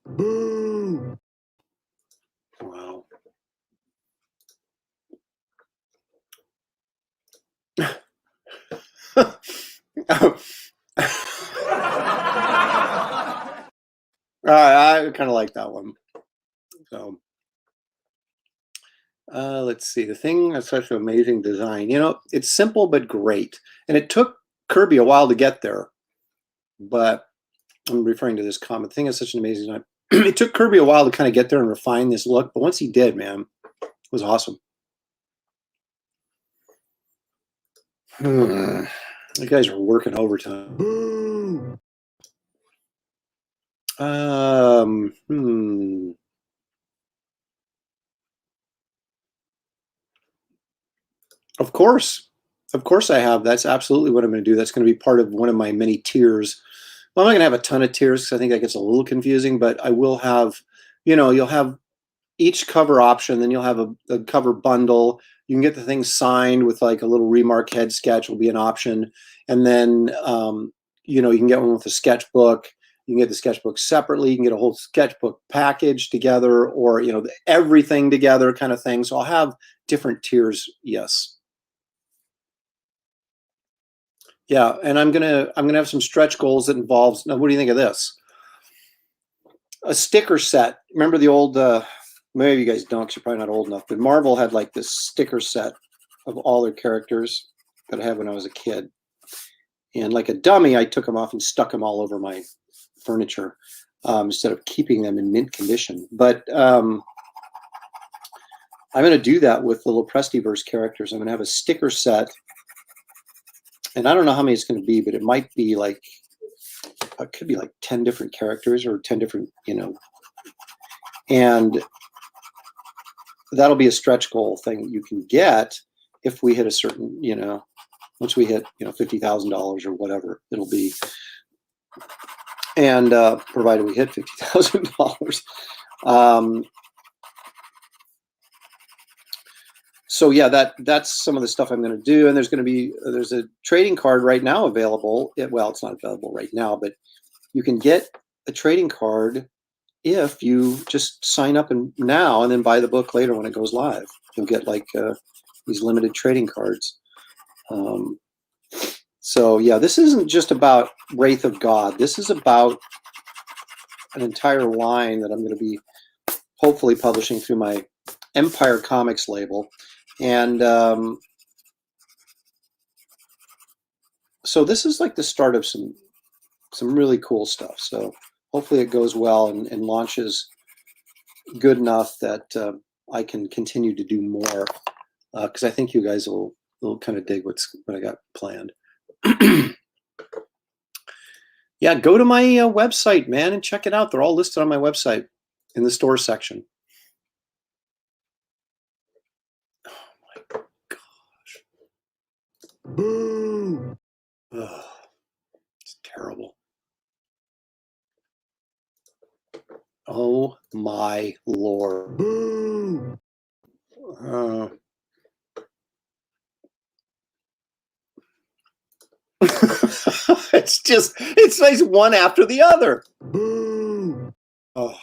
Boo. Wow. I kind of like that one. So, let's see. The thing has such an amazing design. You know, it's simple but great, and it took Kirby a while to get there. But I'm referring to this comment. The thing has such an amazing design. It took Kirby a while to kind of get there and refine this look, but once he did, man, it was awesome. You guys are working overtime. Boo. Of course. Of course I have. That's absolutely what I'm going to do. That's going to be part of one of my many tiers. Well, I'm not going to have a ton of tiers because I think that gets a little confusing, but I will have, you know, you'll have each cover option, then you'll have a cover bundle. You can get the thing signed with like a little remark head sketch will be an option. And then, you know, you can get one with a sketchbook. You can get the sketchbook separately. You can get a whole sketchbook package together, or, you know, everything together kind of thing. So I'll have different tiers. Yes. Yeah. And I'm going to have some stretch goals that involves, now, what do you think of this? A sticker set. Remember the old, maybe you guys don't because you're probably not old enough, but Marvel had like this sticker set of all their characters that I had when I was a kid. And like a dummy, I took them off and stuck them all over my furniture instead of keeping them in mint condition. But I'm going to do that with the little Prestiverse characters. I'm going to have a sticker set. And I don't know how many it's going to be, but it might be like, it could be like 10 different characters or 10 different, you know, and that'll be a stretch goal thing you can get if we hit a certain, you know, once we hit, you know, $50,000 or whatever it'll be, and provided we hit $50,000. So yeah, that's some of the stuff I'm going to do, and there's a trading card right now available. Well, it's not available right now, but you can get a trading card if you just sign up now and then buy the book later when it goes live. You'll get like these limited trading cards. So yeah, this isn't just about Wraith of God. This is about an entire line that I'm going to be hopefully publishing through my Empire Comics label. And so this is like the start of some really cool stuff. So hopefully it goes well and launches good enough that I can continue to do more, because I think you guys will kind of dig what I got planned. Yeah, go to my website, man, and check it out. They're all listed on my website in the store section. Oh my gosh. Boo. Oh, it's terrible. Oh my Lord. Boo. It's like one after the other. Boo. Oh.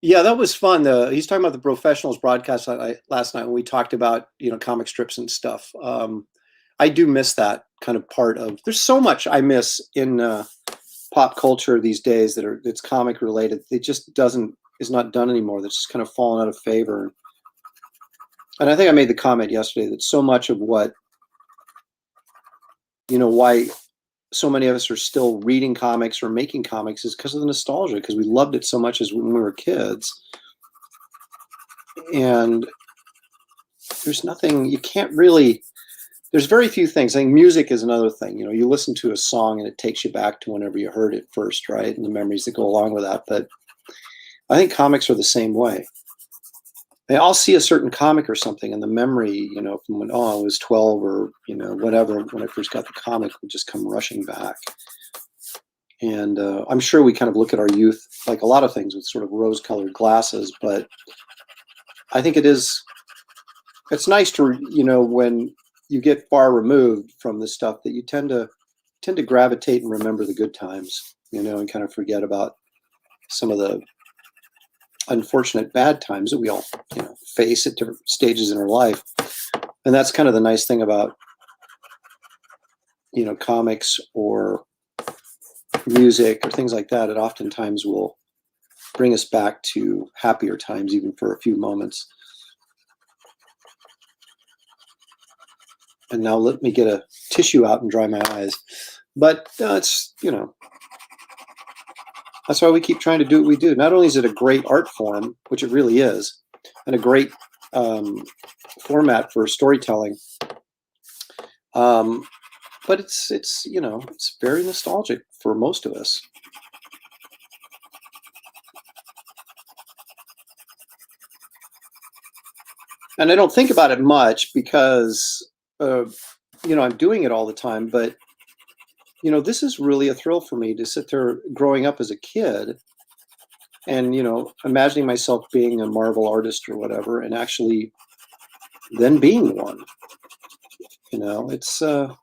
Yeah, that was fun. He's talking about the professionals broadcast last night when we talked about, you know, comic strips and stuff. I do miss that kind of part of. There's so much I miss in pop culture these days that's comic related. It just is not done anymore. That's just kind of fallen out of favor. And I think I made the comment yesterday that so much of what, you know, why so many of us are still reading comics or making comics is because of the nostalgia, because we loved it so much as when we were kids. And there's nothing, you can't really, there's very few things. I think music is another thing. You know, you listen to a song and it takes you back to whenever you heard it first, right? And the memories that go along with that. But I think comics are the same way. I'll see a certain comic or something, and the memory, you know, from when I was 12 or, you know, whatever, when I first got the comic, would just come rushing back. And I'm sure we kind of look at our youth, like a lot of things, with sort of rose-colored glasses, but I think it's nice to, you know, when you get far removed from this stuff, that you tend to gravitate and remember the good times, you know, and kind of forget about some of the unfortunate bad times that we all, you know, face at different stages in our life. And that's kind of the nice thing about, you know, comics or music or things like that. It oftentimes will bring us back to happier times, even for a few moments. And now let me get a tissue out and dry my eyes. But it's, you know, that's why we keep trying to do what we do. Not only is it a great art form, which it really is, and a great format for storytelling, but it's you know, it's very nostalgic for most of us. And I don't think about it much because you know, I'm doing it all the time, but you know, this is really a thrill for me to sit there growing up as a kid and, you know, imagining myself being a Marvel artist or whatever, and actually then being one. You know, it's I'm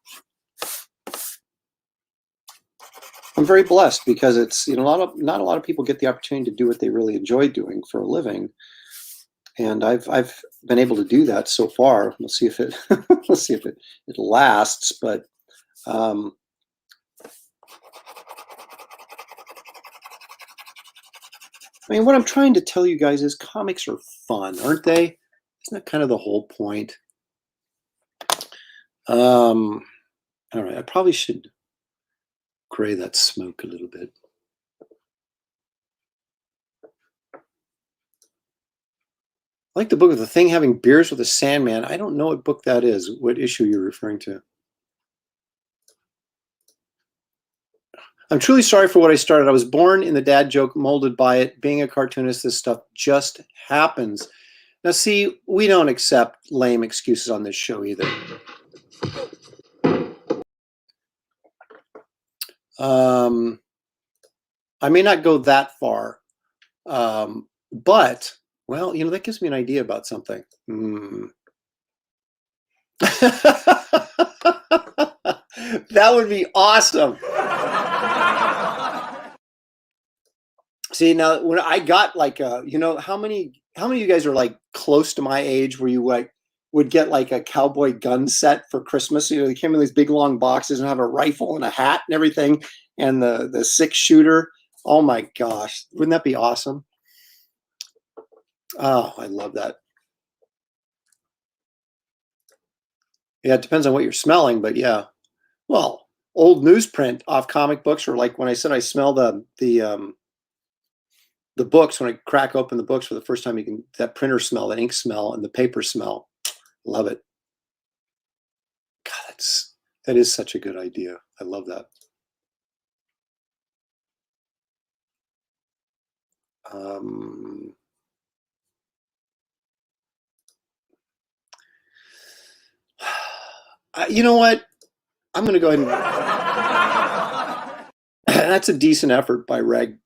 very blessed because it's, you know, not a lot of people get the opportunity to do what they really enjoy doing for a living. And I've been able to do that so far. We'll see if it we'll see if it lasts, but I mean, what I'm trying to tell you guys is comics are fun, aren't they? Isn't that kind of the whole point? All right, I probably should gray that smoke a little bit. I like the book of The Thing Having Beers with a Sandman. I don't know what book that is, what issue you're referring to. I'm truly sorry for what I started. I was born in the dad joke, molded by it. Being a cartoonist, this stuff just happens. Now, see, we don't accept lame excuses on this show either. I may not go that far, but, well, you know, that gives me an idea about something. That would be awesome. See, now when I got like you know, how many of you guys are like close to my age where you like would get like a cowboy gun set for Christmas? You know, they came in these big long boxes and have a rifle and a hat and everything, and the 6-shooter. Oh my gosh, wouldn't that be awesome? Oh, I love that. Yeah, it depends on what you're smelling, but yeah. Well, old newsprint off comic books, or like when I said I smell the books, when I crack open the books for the first time, you can, that printer smell, that ink smell, and the paper smell. Love it. God, that is such a good idea. I love that. You know what? I'm going to go ahead and that's a decent effort by Ragar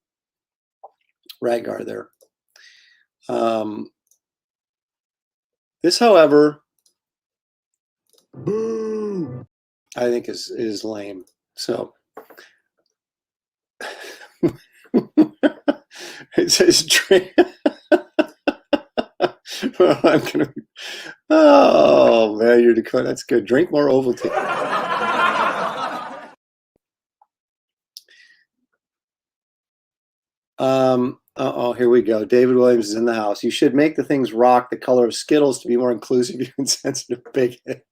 there. This, however, I think is lame. So it says well, I'm gonna. Oh man, you're Dakota. That's good. Drink more Ovaltine. Uh-oh, here we go. David Williams is in the house. You should make the things rock the color of Skittles to be more inclusive. You're insensitive bigot.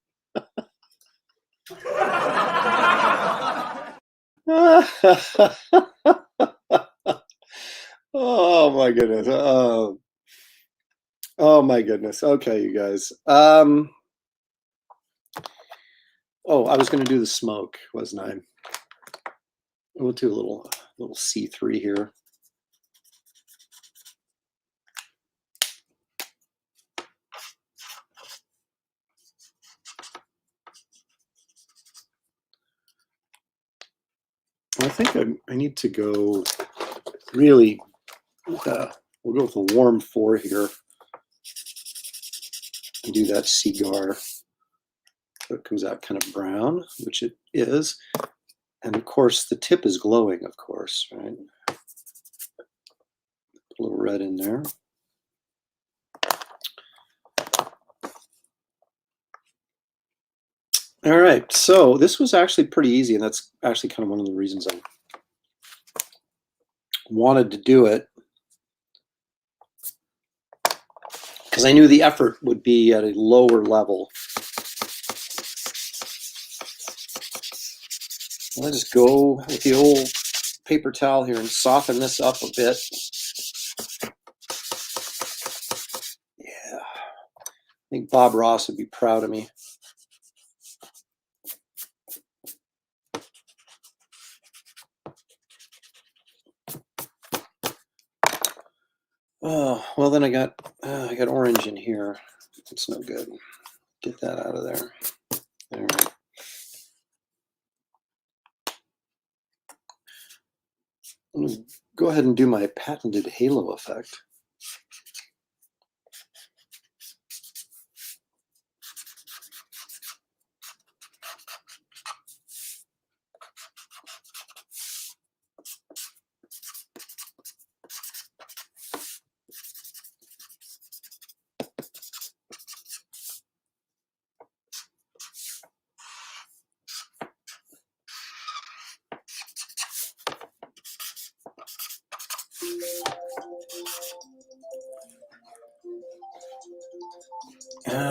Oh my goodness. Oh my goodness. Okay, you guys. Oh, I was going to do the smoke, wasn't I? We'll do a little C3 here. I think I need to go really, we'll go with a warm 4 here and do that cigar. So it comes out kind of brown, which it is. And of course, the tip is glowing, of course, right? A little red in there. All right, so this was actually pretty easy, and that's actually kind of one of the reasons I wanted to do it, because I knew the effort would be at a lower level. I'll just go with the old paper towel here and soften this up a bit. Yeah, I think Bob Ross would be proud of me. Oh, well then I got orange in here. It's no good. Get that out of there. All right. I'm gonna go ahead and do my patented halo effect.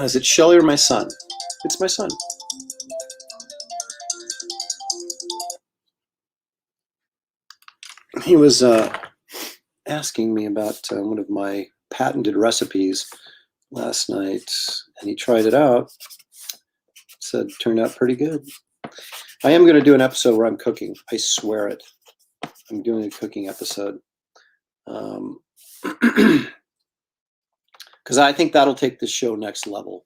Is it Shelly or my son? It's my son. He was asking me about one of my patented recipes last night, and he tried it out. Said it turned out pretty good. I am going to do an episode where I'm cooking. I swear it. I'm doing a cooking episode. Because I think that'll take the show next level.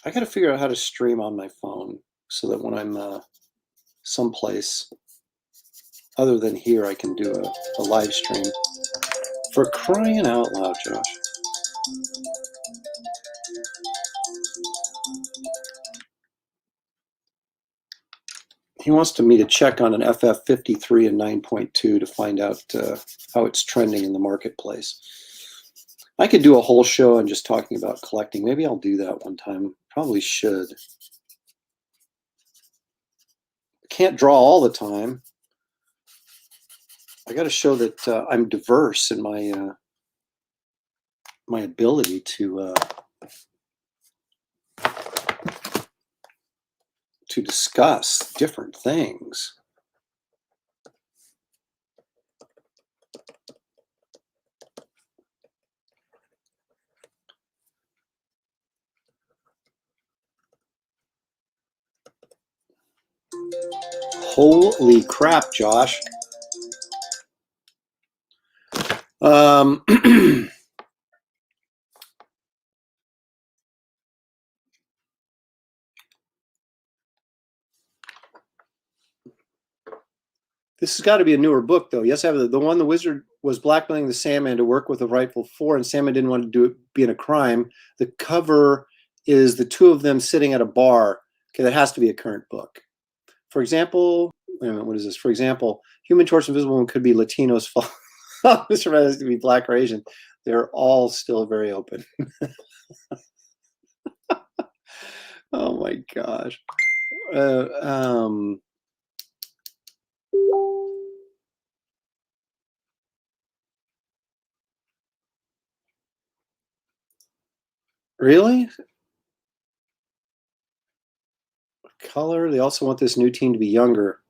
I got to figure out how to stream on my phone so that when I'm someplace other than here, I can do a live stream. For crying out loud, Josh. He wants me to check on an FF53 and 9.2 to find out how it's trending in the marketplace. I could do a whole show on just talking about collecting. Maybe I'll do that one time. Probably should. Can't draw all the time. I got to show that I'm diverse in my my ability to discuss different things. Holy crap, Josh. This has got to be a newer book, though. Yes, I have the one the wizard was blackmailing the Sandman to work with the rightful four, and Sandman didn't want to do it being a crime. The cover is the two of them sitting at a bar. Okay, that has to be a current book. For example, wait a minute, what is this? For example, Human Torch, Invisible Woman could be Latinos. Mr. Red has to be Black or Asian. They're all still very open. Oh my gosh. Really? Color. They also want this new team to be younger.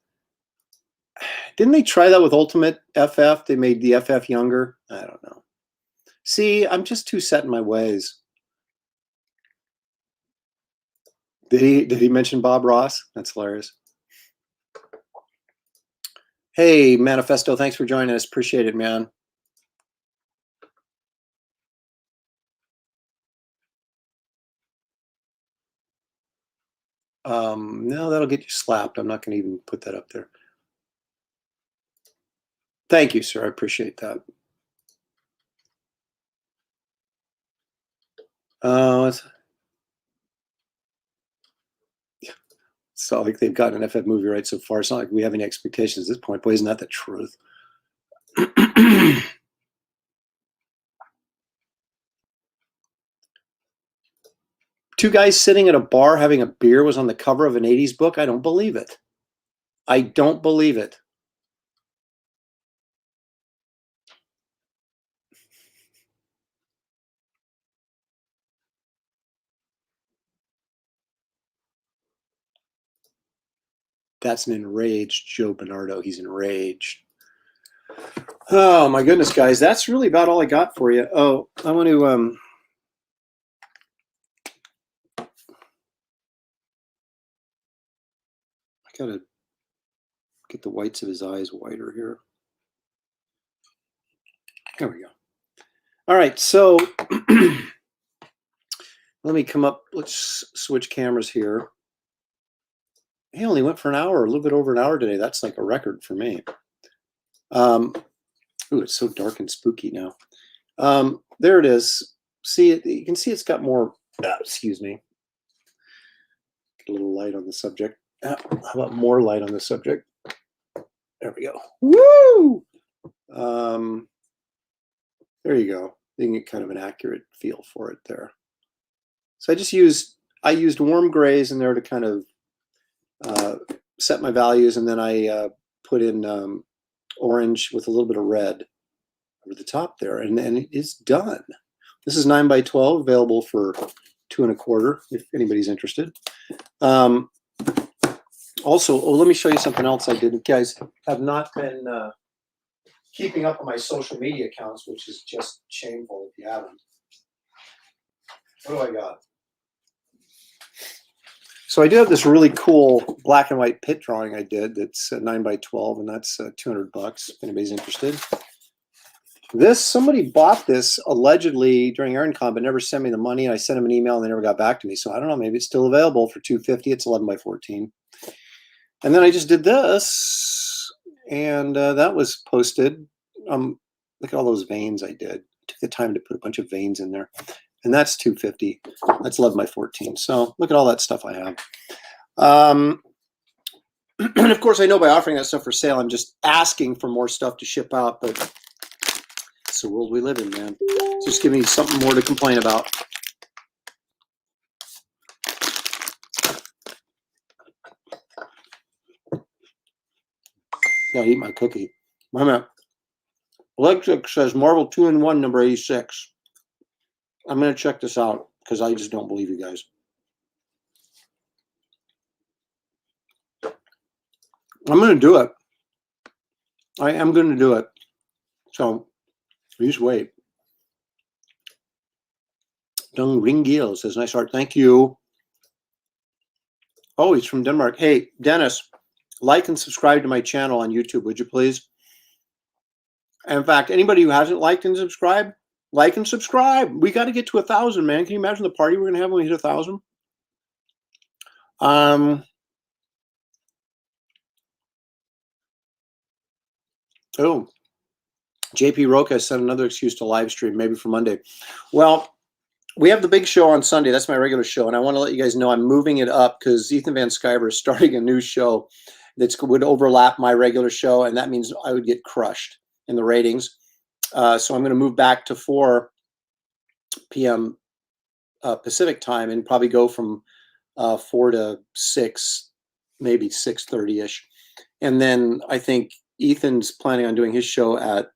Didn't they try that with Ultimate FF? They made the FF younger. I don't know. See, I'm just too set in my ways. Did he mention Bob Ross? That's hilarious. Hey, Manifesto, thanks for joining us. Appreciate it, man. No, that'll get you slapped. I'm not going to even put that up there. Thank you, sir. I appreciate that. It's not like they've gotten an FF movie right so far. It's not like we have any expectations at this point. Boy, isn't that the truth? Two guys sitting at a bar having a beer was on the cover of an 80s book. I don't believe it. I don't believe it. That's an enraged Joe Bernardo. He's enraged. Oh my goodness, guys. That's really about all I got for you. Oh, I want to I gotta get the whites of his eyes whiter here. There we go. All right, so let me come up. Let's switch cameras here. He only went for an hour, a little bit over an hour today. That's like a record for me. Ooh, it's so dark and spooky now. There it is. See it? You can see it's got more. Excuse me. Get a little light on the subject. How about more light on the subject? There we go. Woo! There you go. You can get kind of an accurate feel for it there. So I used warm grays in there to kind of set my values, and then I put in orange with a little bit of red over the top there, and it is done. This is 9x12, available for $2 1/4 if anybody's interested. Also, let me show you something else I did. You guys have not been keeping up on my social media accounts, which is just shameful if you haven't. What do I got? So I do have this really cool black and white pit drawing I did that's 9x12, and that's $200 if anybody's interested. Somebody bought this allegedly during EarnCon, but never sent me the money, and I sent them an email and they never got back to me. So I don't know, maybe it's still available for $250. It's 11x14. And then I just did this, and that was posted. Look at all those veins I did. I took the time to put a bunch of veins in there. And that's $250. That's 11x14. So look at all that stuff I have. And of course, I know by offering that stuff for sale, I'm just asking for more stuff to ship out. But it's the world we live in, man. It's just giving me something more to complain about. Gotta eat my cookie. Wait a minute. Alexa says Marvel 2-in-1 number 86. I'm going to check this out because I just don't believe you guys. I'm going to do it. I am going to do it. So please wait. Dung Ringil says, nice art. Thank you. Oh, he's from Denmark. Hey, Dennis, like and subscribe to my channel on YouTube, would you please? And in fact, anybody who hasn't liked and subscribed, like and subscribe. We got to get to 1,000, man. Can you imagine the party we're going to have when we hit 1,000? Oh, JP Roca sent another excuse to live stream, maybe for Monday. Well, we have the big show on Sunday. That's my regular show. And I want to let you guys know I'm moving it up because Ethan Van Sciver is starting a new show that would overlap my regular show. And that means I would get crushed in the ratings. So I'm going to move back to 4 p.m. Pacific time and probably go from 4 to 6, maybe 6:30ish. And then I think Ethan's planning on doing his show at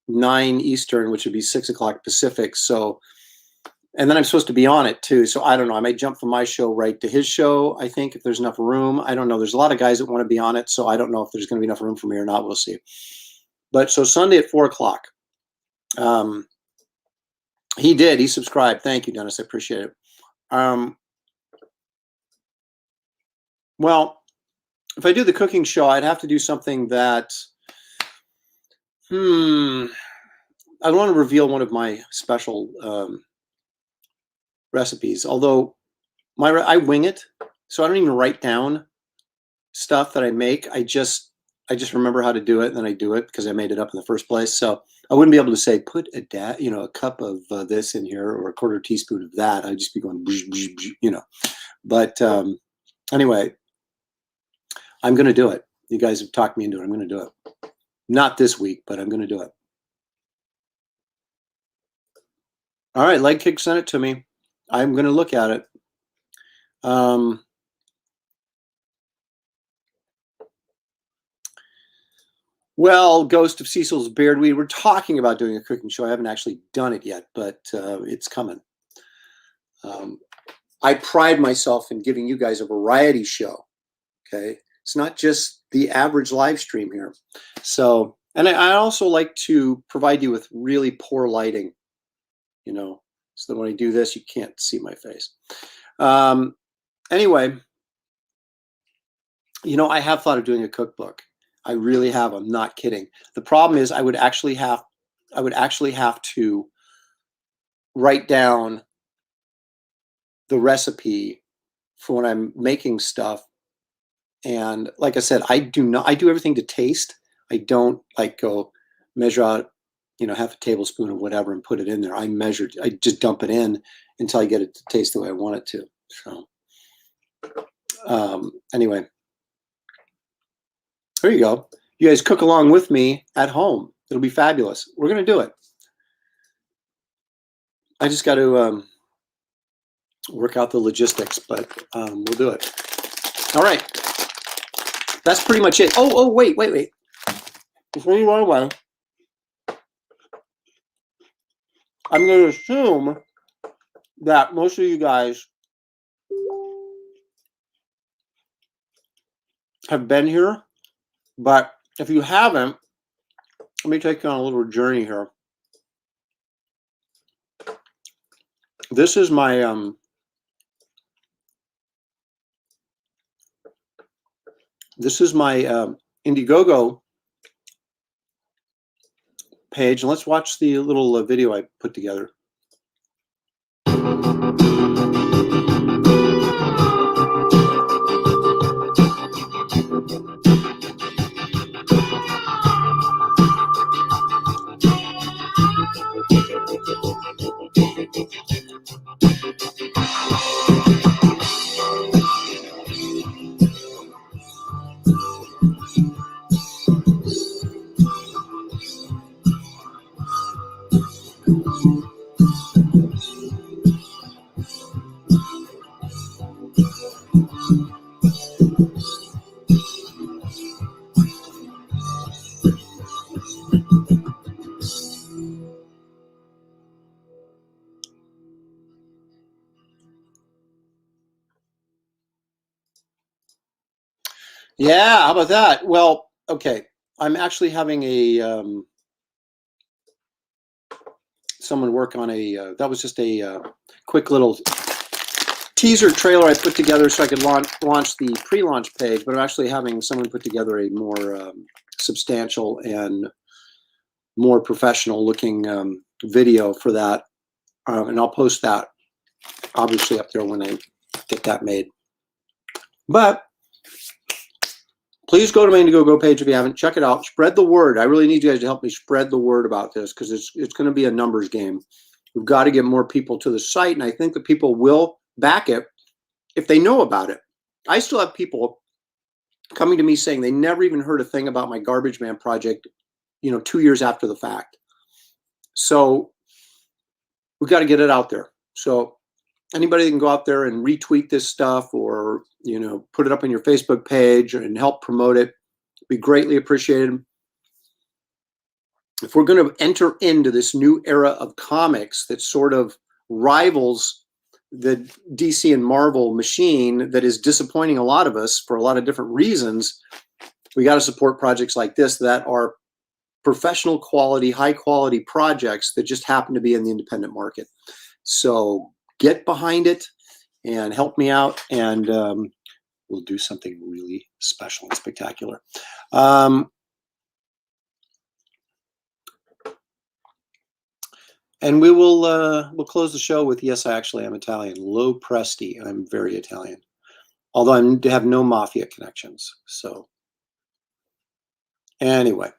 9 Eastern, which would be 6 o'clock Pacific. So, and then I'm supposed to be on it too. So I don't know. I may jump from my show right to his show. I think if there's enough room. I don't know. There's a lot of guys that want to be on it. So I don't know if there's going to be enough room for me or not. We'll see. But so Sunday at 4 o'clock. He did. He subscribed. Thank you, Dennis. I appreciate it. Well, if I do the cooking show, I'd have to do something that, I don't want to reveal one of my special recipes. Although I wing it, So I don't even write down stuff that I make. I just remember how to do it, and then I do it because I made it up in the first place. So I wouldn't be able to say put a cup of this in here or a quarter teaspoon of that. I'd just be going, But anyway, I'm going to do it. You guys have talked me into it. I'm going to do it. Not this week, but I'm going to do it. All right, Leg Kick sent it to me. I'm going to look at it. Well, Ghost of Cecil's Beard, we were talking about doing a cooking show. I haven't actually done it yet, but it's coming. I pride myself in giving you guys a variety show. Okay, it's not just the average live stream here. So, and I also like to provide you with really poor lighting, so that when I do this, you can't see my face. Anyway, I have thought of doing a cookbook. I really have. I'm not kidding. The problem is I would actually have to write down the recipe for when I'm making stuff. And like I said, I do everything to taste. I don't go measure out, half a tablespoon of whatever and put it in there. I just dump it in until I get it to taste the way I want it to. So anyway, there you go. You guys cook along with me at home. It'll be fabulous. We're going to do it. I just got to work out the logistics, but we'll do it. All right. That's pretty much it. Oh, wait. Before you run away, I'm going to assume that most of you guys have been here, but if you haven't, let me take you on a little journey here. This is my Indiegogo page, and let's watch the little video I put together. Yeah, how about that? Well, okay. I'm actually having someone work on that was just a quick little teaser trailer I put together so I could launch the pre-launch page, but I'm actually having someone put together a more substantial and more professional looking video for that. And I'll post that obviously up there when I get that made. But please go to my Indiegogo page if you haven't. Check it out. Spread the word. I really need you guys to help me spread the word about this because it's going to be a numbers game. We've got to get more people to the site, and I think that people will back it if they know about it. I still have people coming to me saying they never even heard a thing about my Garbage Man project, 2 years after the fact. So we've got to get it out there. So anybody that can go out there and retweet this stuff or, put it up on your Facebook page and help promote it, be greatly appreciated. If we're going to enter into this new era of comics that sort of rivals the DC and Marvel machine that is disappointing a lot of us for a lot of different reasons, we got to support projects like this that are professional quality, high quality projects that just happen to be in the independent market. So get behind it and help me out, and we'll do something really special and spectacular. And we'll close the show with "Yes, I Actually Am Italian." Lo Presti. I'm very Italian. Although I have no mafia connections. So anyway.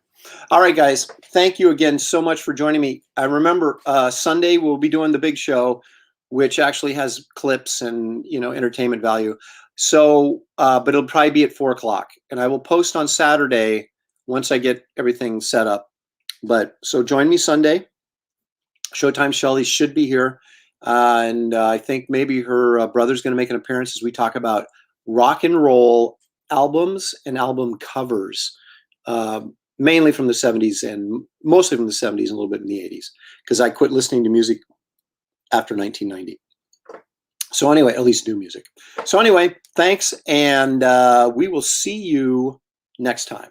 All right, guys. Thank you again so much for joining me. I remember Sunday we'll be doing the big show, which actually has clips and entertainment value. So, but it'll probably be at 4 o'clock, and I will post on Saturday once I get everything set up. But so join me Sunday. Showtime Shelley should be here, and I think maybe her brother's going to make an appearance as we talk about rock and roll albums and album covers. Mainly from the 70s and mostly from the 70s and a little bit in the 80s, because I quit listening to music after 1990. So anyway, at least new music. So anyway, thanks, and we will see you next time.